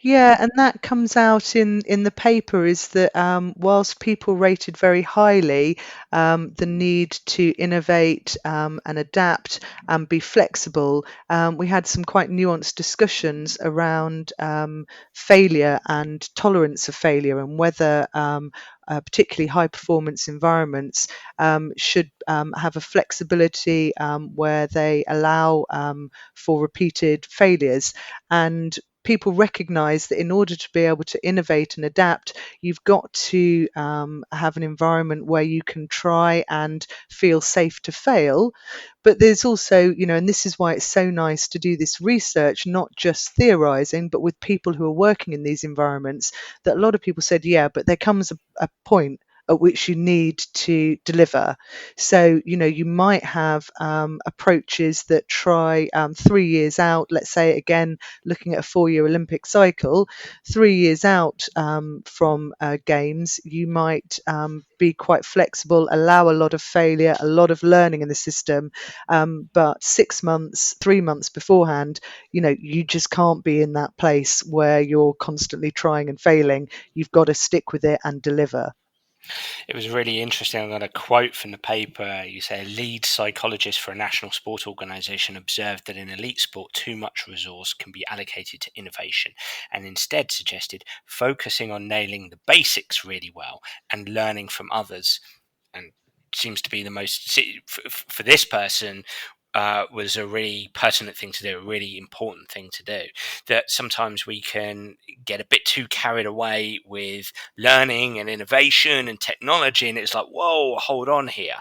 Yeah, and that comes out in the paper, is that whilst people rated very highly the need to innovate and adapt and be flexible, we had some quite nuanced discussions around failure and tolerance of failure, and whether particularly high performance environments should have a flexibility where they allow for repeated failures. And people recognize that in order to be able to innovate and adapt, you've got to have an environment where you can try and feel safe to fail. But there's also, and this is why it's so nice to do this research, not just theorizing, but with people who are working in these environments, that a lot of people said, yeah, but there comes a point at which you need to deliver. So, you might have approaches that try 3 years out, let's say, again, looking at a 4-year Olympic cycle, 3 years out from games, you might be quite flexible, allow a lot of failure, a lot of learning in the system. But 6 months, 3 months beforehand, you just can't be in that place where you're constantly trying and failing. You've got to stick with it and deliver. It was really interesting. I got a quote from the paper. You say a lead psychologist for a national sport organisation observed that in elite sport, too much resource can be allocated to innovation, and instead suggested focusing on nailing the basics really well and learning from others. And seems to be the most, for this person, was a really pertinent thing to do, a really important thing to do. That sometimes we can get a bit too carried away with learning and innovation and technology, and it's like, whoa, hold on here.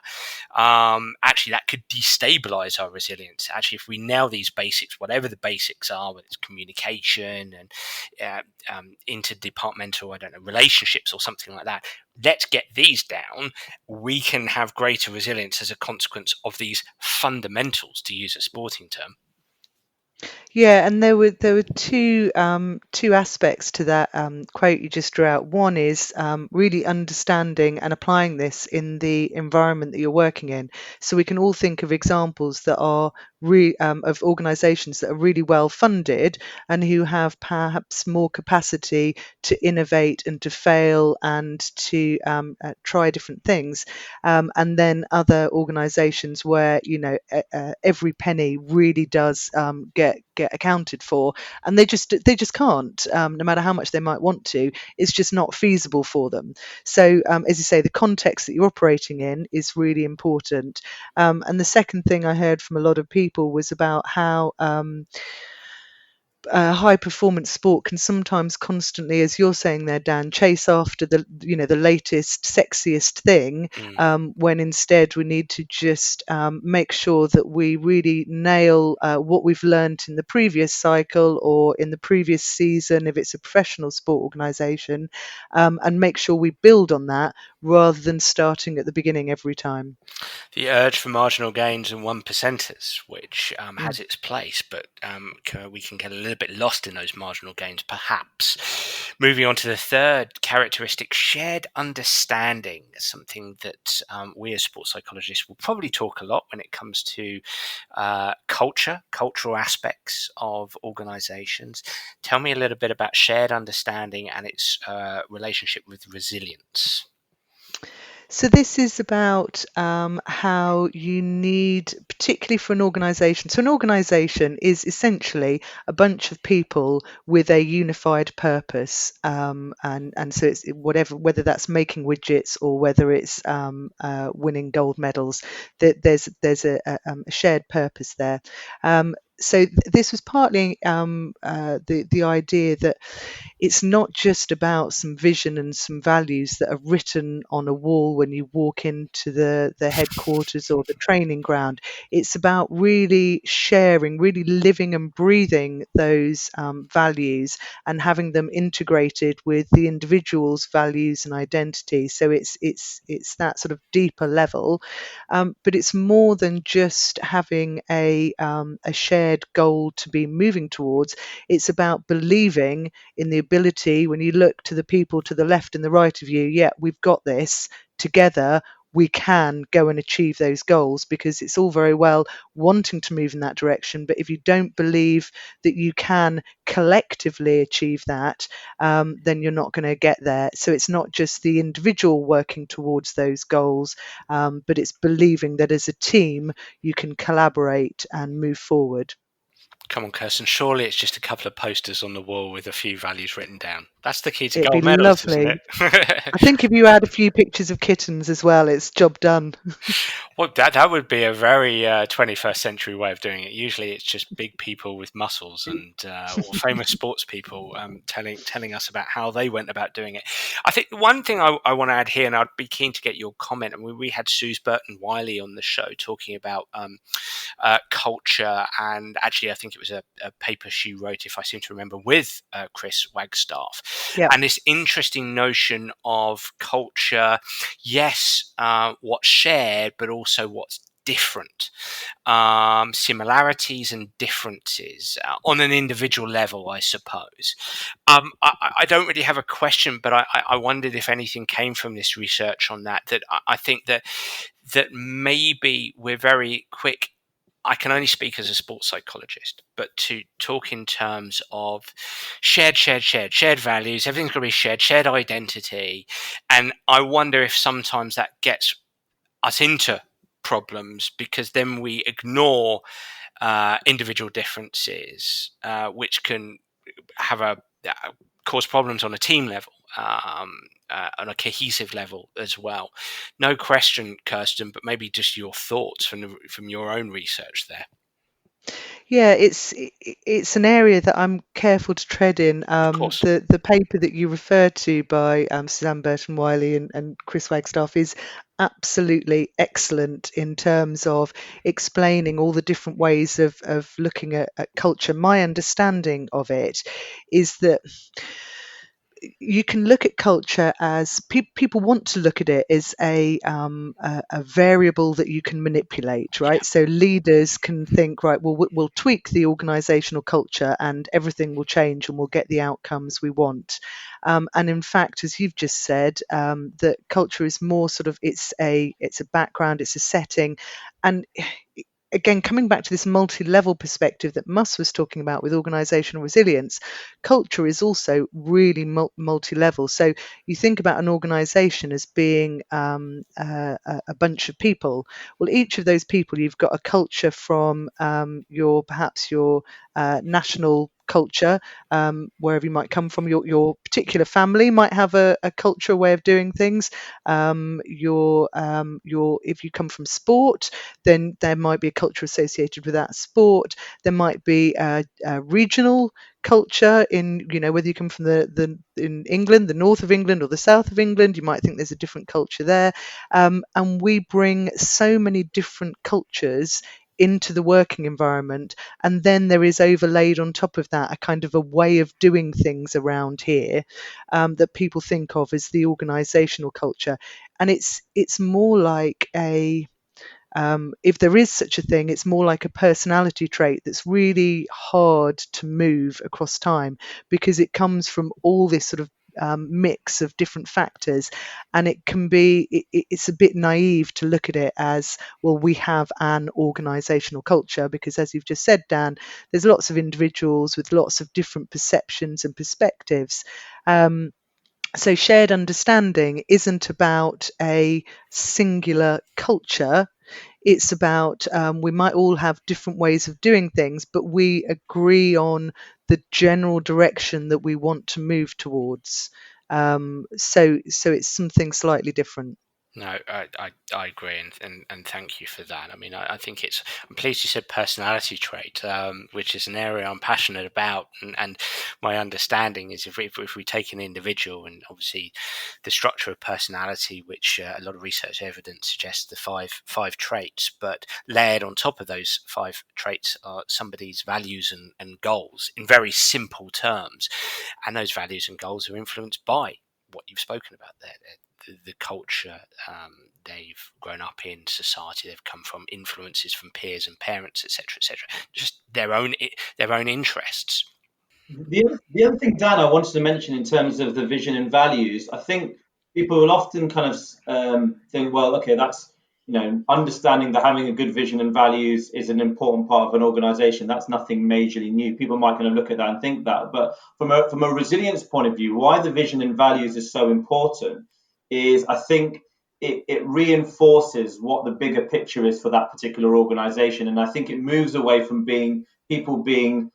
Actually, that could destabilize our resilience. Actually, if we nail these basics, whatever the basics are, whether it's communication and interdepartmental, relationships or something like that, let's get these down. We can have greater resilience as a consequence of these fundamentals, to use a sporting term. Yeah, and there were two aspects to that quote you just drew out. One is really understanding and applying this in the environment that you're working in. So we can all think of examples that are of organisations that are really well funded and who have perhaps more capacity to innovate and to fail and to try different things, and then other organisations where every penny really does get accounted for, and they just can't, no matter how much they might want to. It's just not feasible for them. So as you say, the context that you're operating in is really important. And the second thing I heard from a lot of people was about how high performance sport can sometimes constantly, as you're saying there, Dan, chase after the latest sexiest thing, when instead we need to just make sure that we really nail what we've learned in the previous cycle or in the previous season if it's a professional sport organisation, and make sure we build on that rather than starting at the beginning every time. The urge for marginal gains and one percenters, which has its place, but we can get a little bit lost in those marginal gains, perhaps. Moving on to the third characteristic, shared understanding, something that we as sports psychologists will probably talk a lot when it comes to cultural aspects of organisations. Tell me a little bit about shared understanding and its relationship with resilience. So this is about how you need, particularly for an organisation. So an organisation is essentially a bunch of people with a unified purpose, and so it's whether that's making widgets or whether it's winning gold medals. There's a shared purpose there. So this was partly the idea that it's not just about some vision and some values that are written on a wall when you walk into the headquarters or the training ground. It's about really sharing, really living and breathing those values and having them integrated with the individual's values and identity. So it's that sort of deeper level, but it's more than just having a shared goal to be moving towards. It's about believing in the ability, when you look to the people to the left and the right of you, yeah, we've got this together. We can go and achieve those goals, because it's all very well wanting to move in that direction, but if you don't believe that you can collectively achieve that, then you're not going to get there. So it's not just the individual working towards those goals, but it's believing that as a team you can collaborate and move forward. Come on, Kirsten. Surely it's just a couple of posters on the wall with a few values written down. That's the key to It'd be gold medals, isn't lovely. it? I think if you add a few pictures of kittens as well, it's job done. Well, that would be a very 21st century way of doing it. Usually, it's just big people with muscles and or famous sports people telling us about how they went about doing it. I think one thing I want to add here, and I'd be keen to get your comment. And we had Suze Burton-Wiley on the show talking about culture, and actually, I think it was a paper she wrote, if I seem to remember, with Chris Wagstaff, Yep. and this interesting notion of culture. Yes, what's shared, but also what's different, similarities and differences on an individual level, I suppose. I don't really have a question, but I wondered if anything came from this research on that. That I think that maybe we're very quick. I can only speak as a sports psychologist, but to talk in terms of shared values, everything's got to be shared identity. And I wonder if sometimes that gets us into problems, because then we ignore individual differences, which can have cause problems on a team level, on a cohesive level as well. No question, Kirsten, but maybe just your thoughts from your own research there. Yeah, it's an area that I'm careful to tread in. Of course. The paper that you referred to by Suzanne Burton-Wiley and Chris Wagstaff is absolutely excellent in terms of explaining all the different ways of looking at culture. My understanding of it is that you can look at culture as people want to look at it as a variable that you can manipulate, right? Yeah. So leaders can think, right, well, we'll tweak the organizational culture and everything will change and we'll get the outcomes we want. And in fact, as you've just said, that culture is more sort of it's a background, it's a setting, and again, coming back to this multi-level perspective that Mus was talking about with organizational resilience, culture is also really multi-level. So you think about an organization as being a bunch of people. Well, each of those people, you've got a culture from perhaps your national culture, wherever you might come from. Your particular family might have a cultural way of doing things. If you come from sport, then there might be a culture associated with that sport. There might be a regional culture in, whether you come from in England, the north of England or the south of England, you might think there's a different culture there. And we bring so many different cultures into the working environment, and then there is overlaid on top of that a kind of a way of doing things around here that people think of as the organizational culture. And it's more like if there is such a thing, it's more like a personality trait that's really hard to move across time, because it comes from all this sort of mix of different factors, and it's a bit naive to look at it as, well, we have an organizational culture, because as you've just said, Dan, there's lots of individuals with lots of different perceptions and perspectives. So shared understanding isn't about a singular culture. It's about we might all have different ways of doing things, but we agree on the general direction that we want to move towards. So it's something slightly different. No, I agree, and thank you for that. I mean, I think I'm pleased you said personality trait, which is an area I'm passionate about. And my understanding is if we take an individual, and obviously the structure of personality, which a lot of research evidence suggests the five traits, but layered on top of those five traits are somebody's values and goals in very simple terms. And those values and goals are influenced by what you've spoken about there, the culture they've grown up in, society they've come from, influences from peers and parents, etc., just their own interests. The other thing, Dan, I wanted to mention in terms of the vision and values, I think people will often kind of think, well, okay, that's, understanding that having a good vision and values is an important part of an organization. That's nothing majorly new. People might kind of look at that and think that. But from a resilience point of view, why the vision and values is so important is I think it reinforces what the bigger picture is for that particular organization. And I think it moves away from people being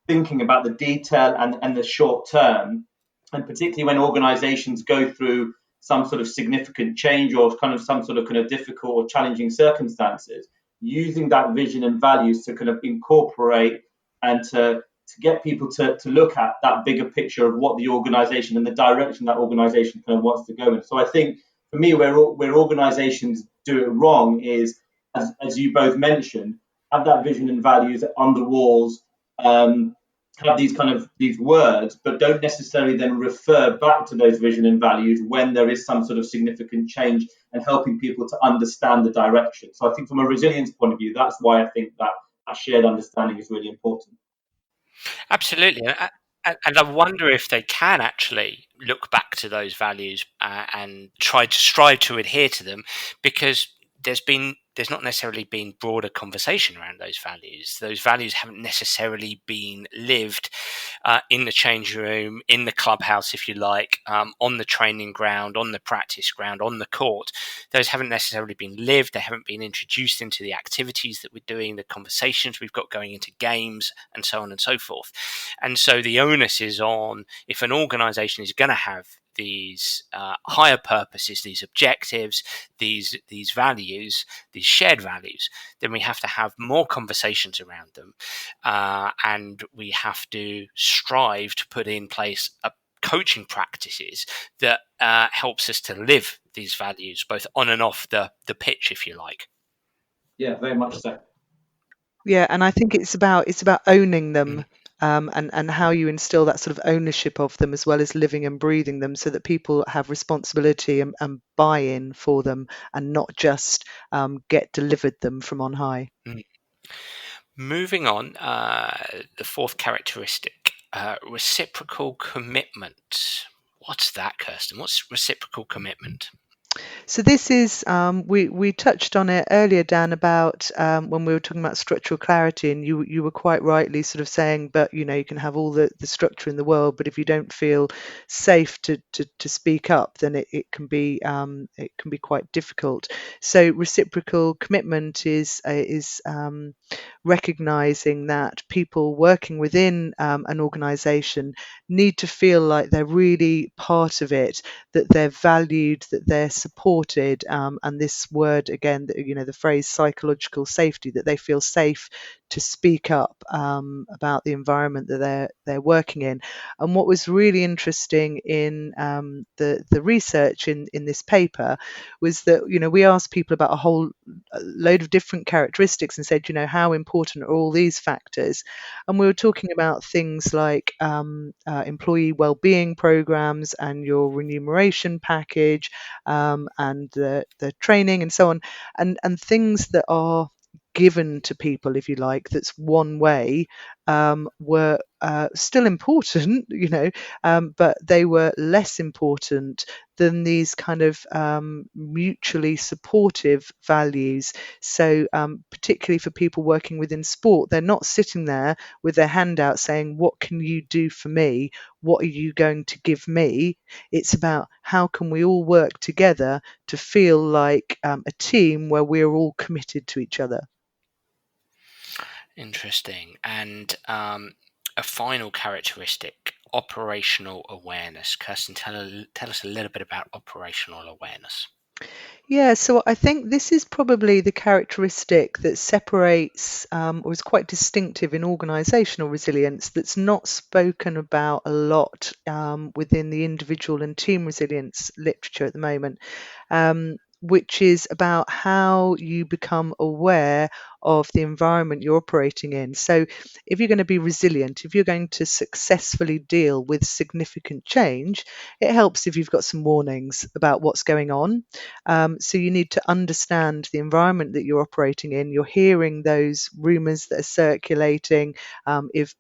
thinking about the detail and the short term, and particularly when organizations go through some sort of significant change or kind of some sort of kind of difficult or challenging circumstances, using that vision and values to kind of incorporate and to get people to look at that bigger picture of what the organization and the direction that organization kind of wants to go in. So I think for me, where organizations do it wrong is, as you both mentioned, have that vision and values on the walls, have these kind of these words, but don't necessarily then refer back to those vision and values when there is some sort of significant change and helping people to understand the direction. So I think from a resilience point of view, that's why I think that shared understanding is really important. Absolutely. And I wonder if they can actually look back to those values and try to strive to adhere to them, because there's not necessarily been broader conversation around those values. Those values haven't necessarily been lived in the change room, in the clubhouse, if you like, on the training ground, on the practice ground, on the court. Those haven't necessarily been lived. They haven't been introduced into the activities that we're doing, the conversations we've got going into games, and so on and so forth. And so the onus is on, if an organization is going to have these higher purposes, these objectives, these values, these shared values, then we have to have more conversations around them, and we have to strive to put in place coaching practices that helps us to live these values both on and off the pitch, if you like. Yeah, very much so. Yeah, and I think it's about owning them, and how you instill that sort of ownership of them as well as living and breathing them, so that people have responsibility and buy-in for them, and not just get delivered them from on high. Moving on, the fourth characteristic, reciprocal commitment. What's that, Kirsten? What's reciprocal commitment? So this is we touched on it earlier, Dan, about when we were talking about structural clarity, and you were quite rightly sort of saying, but you can have all the structure in the world, but if you don't feel safe to speak up, then it can be quite difficult. So reciprocal commitment is recognizing that people working within an organization need to feel like they're really part of it, that they're valued, that they're supported, and this word again, the phrase psychological safety, that they feel safe to speak up about the environment that they're working in. And what was really interesting in the research in this paper was that we asked people about a whole load of different characteristics and said, how important are all these factors? And we were talking about things like employee well-being programs and your remuneration package, and the training and so on, and things that are given to people, if you like, that's one way, were still important, but they were less important than these kind of mutually supportive values. So, particularly for people working within sport, they're not sitting there with their hand out saying, "What can you do for me? What are you going to give me?" It's about how can we all work together to feel like a team where we're all committed to each other. Interesting. And a final characteristic, operational awareness. Kirsten, tell us a little bit about operational awareness. Yeah, so I think this is probably the characteristic that separates or is quite distinctive in organisational resilience that's not spoken about a lot within the individual and team resilience literature at the moment. Which is about how you become aware of the environment you're operating in. So, if you're going to be resilient, if you're going to successfully deal with significant change, it helps if you've got some warnings about what's going on. So, you need to understand the environment that you're operating in. You're hearing those rumours that are circulating. If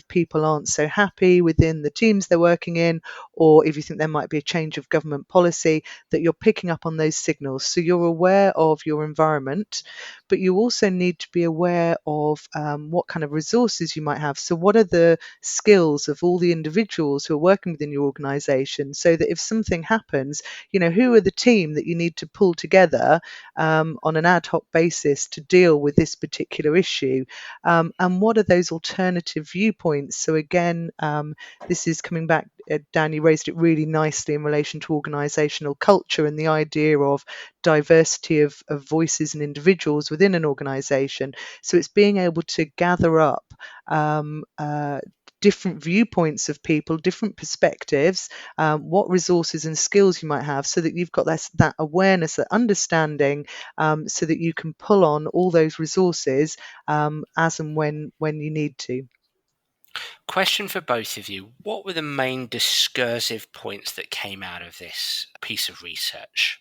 people aren't so happy within the teams they're working in, or if you think there might be a change of government policy, that you're picking up on those signals. So you're aware of your environment, but you also need to be aware of what kind of resources you might have. So what are the skills of all the individuals who are working within your organisation, so that if something happens, who are the team that you need to pull together on an ad hoc basis to deal with this particular issue, and what are those alternative viewpoints. So again, this is coming back, Dan, you raised it really nicely in relation to organisational culture and the idea of diversity of voices and individuals within an organisation. So it's being able to gather up different viewpoints of people, different perspectives, what resources and skills you might have, so that you've got that awareness, that understanding, so that you can pull on all those resources as and when you need to. Question for both of you. What were the main discursive points that came out of this piece of research?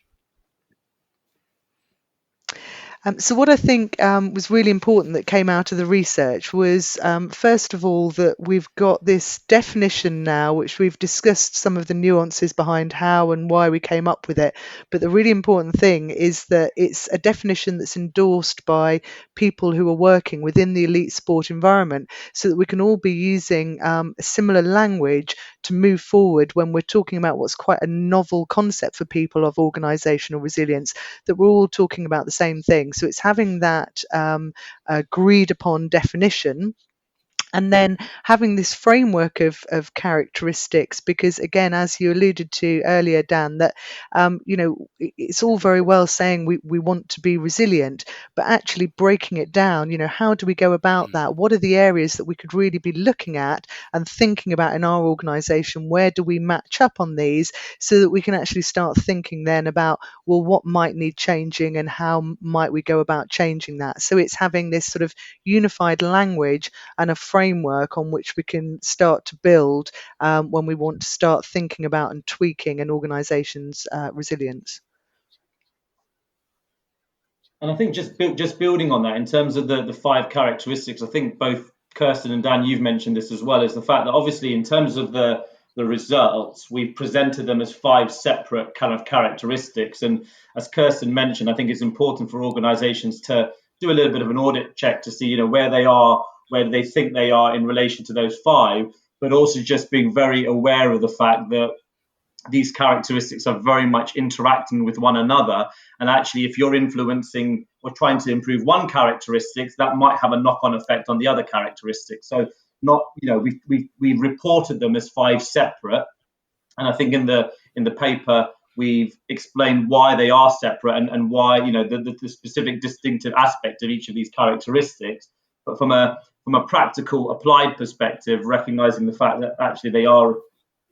So what I think was really important that came out of the research was, first of all, that we've got this definition now, which we've discussed some of the nuances behind how and why we came up with it. But the really important thing is that it's a definition that's endorsed by people who are working within the elite sport environment, so that we can all be using a similar language to move forward when we're talking about what's quite a novel concept for people of organisational resilience, that we're all talking about the same thing. So it's having that agreed upon definition, and then having this framework of characteristics, because again, as you alluded to earlier, Dan, that it's all very well saying we want to be resilient, but actually breaking it down, how do we go about that? What are the areas that we could really be looking at and thinking about in our organisation? Where do we match up on these, so that we can actually start thinking then about, well, what might need changing and how might we go about changing that? So it's having this sort of unified language and a framework on which we can start to build when we want to start thinking about and tweaking an organisation's resilience. And I think just building on that, in terms of the 5 characteristics, I think both Kirsten and Dan, you've mentioned this as well, is the fact that obviously in terms of the results, we've presented them as 5 separate kind of characteristics. And as Kirsten mentioned, I think it's important for organisations to do a little bit of an audit check to see, where they are, where they think they are in relation to those 5, but also just being very aware of the fact that these characteristics are very much interacting with one another. And actually, if you're influencing or trying to improve one characteristic, that might have a knock-on effect on the other characteristics. So not, we reported them as 5 separate. And I think in the paper, we've explained why they are separate and why, the specific distinctive aspect of each of these characteristics. But from a practical applied perspective, recognizing the fact that actually they are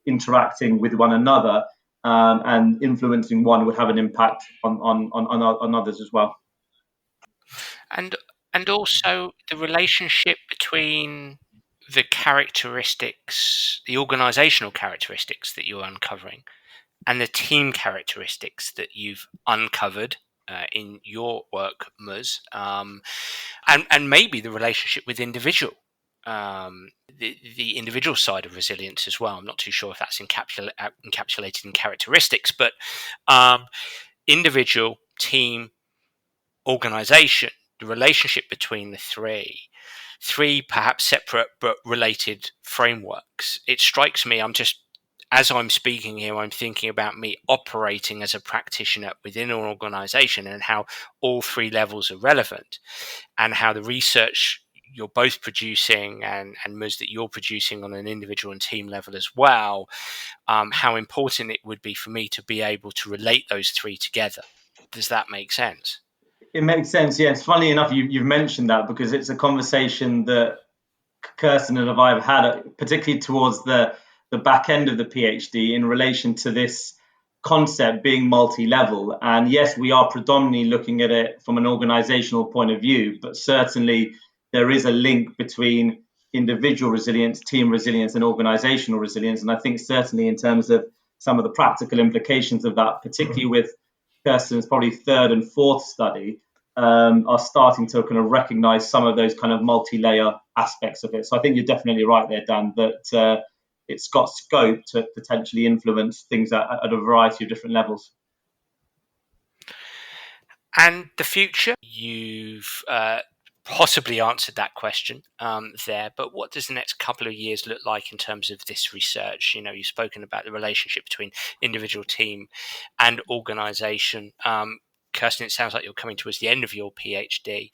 interacting with one another, and influencing one would have an impact on others as well. And also the relationship between the characteristics, the organizational characteristics that you're uncovering, and the team characteristics that you've uncovered in your work, Muz, and maybe the relationship with individual the individual side of resilience as well. I'm not too sure if that's encapsulated in characteristics, but individual, team, organization, the relationship between the three perhaps separate but related frameworks. It strikes me, as I'm speaking here, I'm thinking about me operating as a practitioner within an organization and how all three levels are relevant, and how the research you're both producing and Ms, that you're producing on an individual and team level as well, how important it would be for me to be able to relate those three together. Does that make sense? It makes sense, yes. Funnily enough, you've mentioned that because it's a conversation that Kirsten and I have had, particularly towards the back end of the PhD, in relation to this concept being multi-level. And yes, we are predominantly looking at it from an organizational point of view, but certainly there is a link between individual resilience, team resilience, and organizational resilience. And I think certainly in terms of some of the practical implications of that, particularly with Kirsten's probably third and fourth study, are starting to kind of recognize some of those kind of multi-layer aspects of it. So I think you're definitely right there, Dan, that it's got scope to potentially influence things at a variety of different levels. And the future, you've possibly answered that question there, but what does the next couple of years look like in terms of this research? You've spoken about the relationship between individual, team, and organization. Kirsten, it sounds like you're coming towards the end of your PhD,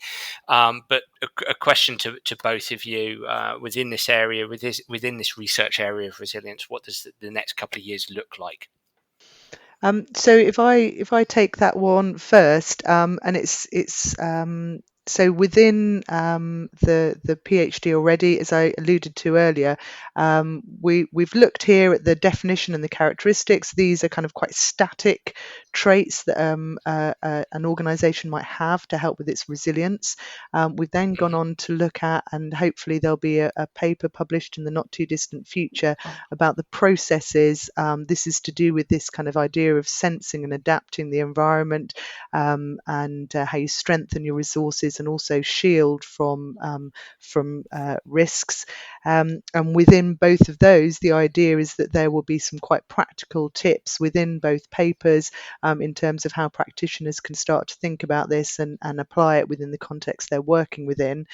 but a question to both of you within this area, within this research area of resilience, what does the next couple of years look like? So if I take that one first, and it's so within the PhD already, as I alluded to earlier, we've looked here at the definition and the characteristics. These are kind of quite static traits that an organisation might have to help with its resilience. We've then gone on to look at, and hopefully there'll be a paper published in the not too distant future about the processes. This is to do with this kind of idea of sensing and adapting the environment, and how you strengthen your resources and also shield from risks. And within both of those, the idea is that there will be some quite practical tips within both papers in terms of how practitioners can start to think about this and apply it within the context they're working within.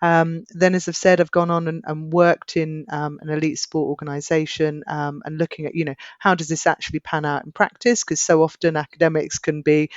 Then, as I've said, I've gone on and worked in an elite sport organisation, and looking at, how does this actually pan out in practice? Because so often academics can be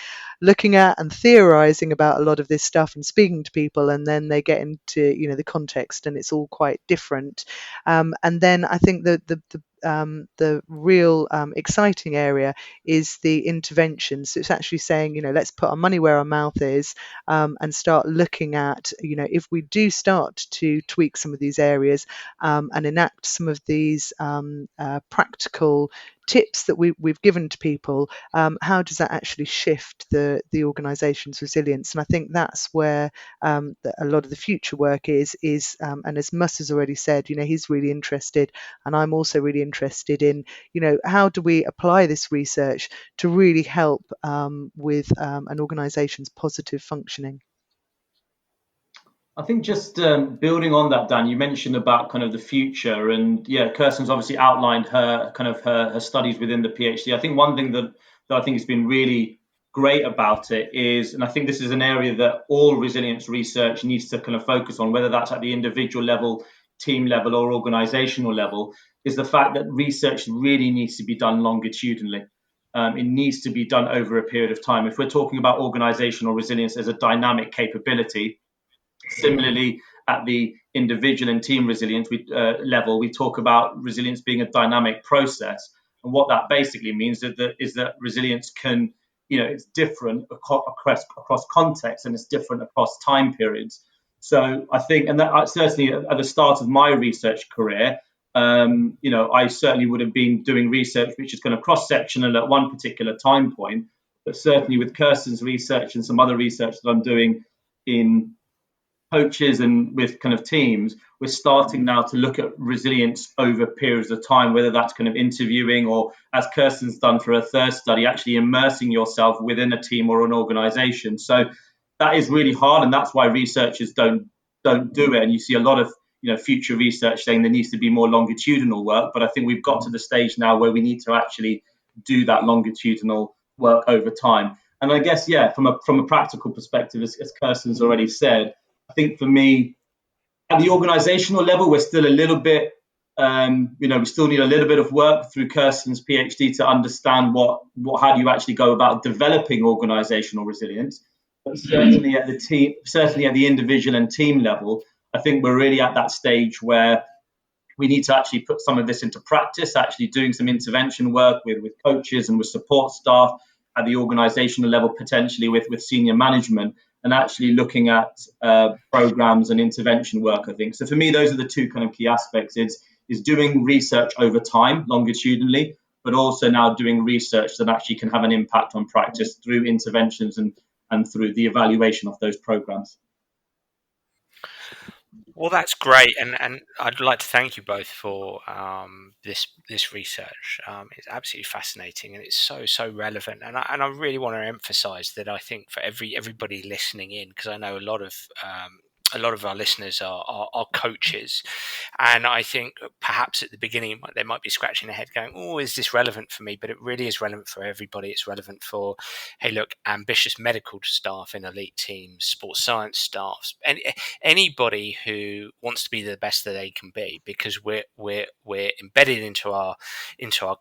looking at and theorising about a lot of this stuff and speaking to people, and then they get into, the context, and it's all quite different. And then I think the real exciting area is the intervention. So it's actually saying, let's put our money where our mouth is, and start looking at, if we do start to tweak some of these areas, and enact some of these practical tips that we've given to people, how does that actually shift the organisation's resilience? And I think that's where a lot of the future work is. And as Mus has already said, he's really interested, and I'm also really interested in, how do we apply this research to really help with an organisation's positive functioning? I think just building on that, Dan, you mentioned about kind of the future, and yeah, Kirsten's obviously outlined her studies within the PhD. I think one thing that I think has been really great about it is, and I think this is an area that all resilience research needs to kind of focus on, whether that's at the individual level, team level, or organizational level, is the fact that research really needs to be done longitudinally. It needs to be done over a period of time. If we're talking about organizational resilience as a dynamic capability, similarly, at the individual and team resilience level, we talk about resilience being a dynamic process. And what that basically means is that resilience can, it's different across contexts, and it's different across time periods. So I think, and that certainly at the start of my research career, I certainly would have been doing research which is kind of cross-sectional at one particular time point. But certainly with Kirsten's research and some other research that I'm doing in coaches and with kind of teams, we're starting now to look at resilience over periods of time, whether that's kind of interviewing, or as Kirsten's done for her third study, actually immersing yourself within a team or an organization. So that is really hard, and that's why researchers don't do it. And you see a lot of future research saying there needs to be more longitudinal work, but I think we've got to the stage now where we need to actually do that longitudinal work over time. And I guess, from a practical perspective, as Kirsten's already said, I think for me, at the organisational level, we're still a little bit, we still need a little bit of work through Kirsten's PhD to understand how do you actually go about developing organisational resilience. But certainly at the individual and team level, I think we're really at that stage where we need to actually put some of this into practice, actually doing some intervention work with coaches and with support staff at the organisational level, potentially with senior management, and actually looking at programs and intervention work, I think. So for me, those are the two kind of key aspects. Is doing research over time, longitudinally, but also now doing research that actually can have an impact on practice through interventions and through the evaluation of those programs. Well, that's great, and I'd like to thank you both for this research. It's absolutely fascinating, and it's so relevant. And I really want to emphasise that I think for everybody listening in, because I know a lot of our listeners are coaches, and I think perhaps at the beginning they might be scratching their head going, oh, is this relevant for me? But it really is relevant for everybody. It's relevant for, hey, look, ambitious medical staff in elite teams, sports science staff, and anybody who wants to be the best that they can be, because we're embedded into our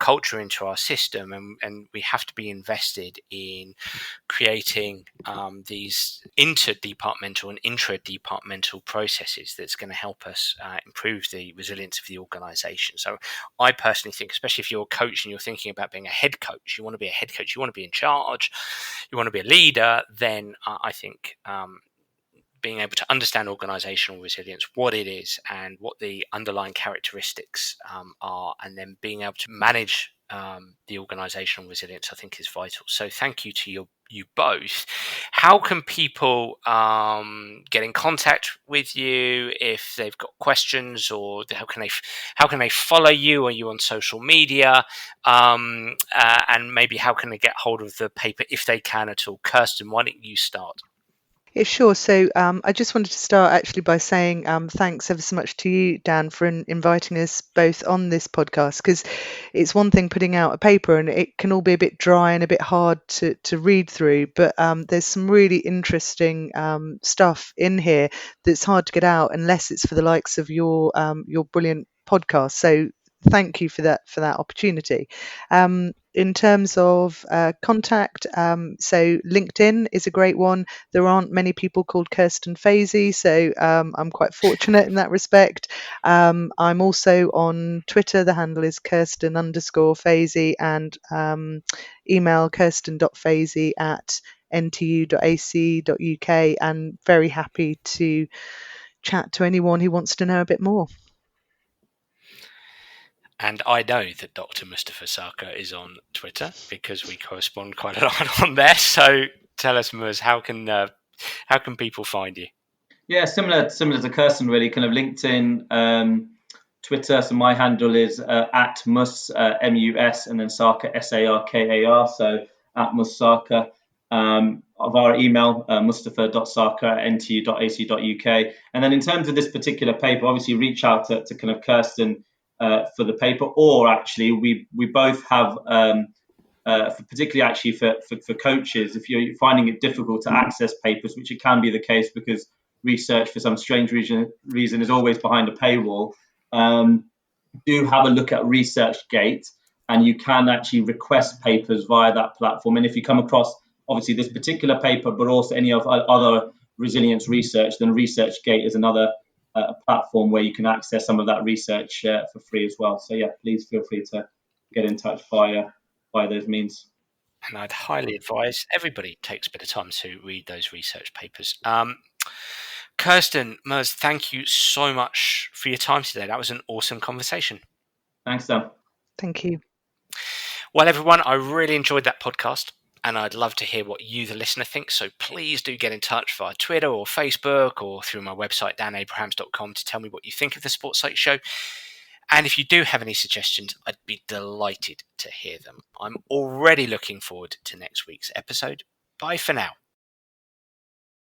culture, into our system, and we have to be invested in creating these interdepartmental and intra-departmental processes that's going to help us improve the resilience of the organisation. So I personally think, especially if you're a coach and you're thinking about being a head coach, you want to be a head coach, you want to be in charge, you want to be a leader, then I think being able to understand organisational resilience, what it is and what the underlying characteristics are, and then being able to manage the organisational resilience, I think is vital. So thank you to you both. How can people get in contact with you if they've got questions, or how can they follow you? Are you on social media? And maybe how can they get hold of the paper if they can at all? Kirsten, why don't you start? Yeah, sure. So I just wanted to start actually by saying thanks ever so much to you, Dan, for inviting us both on this podcast, because it's one thing putting out a paper and it can all be a bit dry and a bit hard to read through, but there's some really interesting stuff in here that's hard to get out unless it's for the likes of your brilliant podcast. So thank you for that opportunity. In terms of contact, so LinkedIn is a great one. There aren't many people called Kirsten Fasey, so I'm quite fortunate in that respect. I'm also on Twitter. The handle is Kirsten_Fasey, and email kirsten.fasey@ntu.ac.uk, and very happy to chat to anyone who wants to know a bit more. And I know that Dr. Mustafa Sarkar is on Twitter because we correspond quite a lot on there. So tell us, Muz, how can people find you? Yeah, similar to Kirsten, really, kind of LinkedIn, Twitter. So my handle is at Mus, MUS, and then Sarkar, SARKAR. So at Mus Sarkar. Of our email, mustafa.sarkar@ntu.ac.uk. And then in terms of this particular paper, obviously reach out to kind of Kirsten for the paper, or actually we both have, particularly actually for coaches, if you're finding it difficult to access papers, which it can be the case because research for some strange reason is always behind a paywall, do have a look at ResearchGate, and you can actually request papers via that platform. And if you come across obviously this particular paper, but also any of other resilience research, then ResearchGate is another platform where you can access some of that research for free as well. So yeah, please feel free to get in touch via those means. And I'd highly advise everybody takes a bit of time to read those research papers. Kirsten, Muz, thank you so much for your time today. That was an awesome conversation. Thanks, Sam. Thank you. Well, everyone, I really enjoyed that podcast, and I'd love to hear what you, the listener, think. So please do get in touch via Twitter or Facebook or through my website, danabrahams.com, to tell me what you think of the Sports Psych Show. And if you do have any suggestions, I'd be delighted to hear them. I'm already looking forward to next week's episode. Bye for now.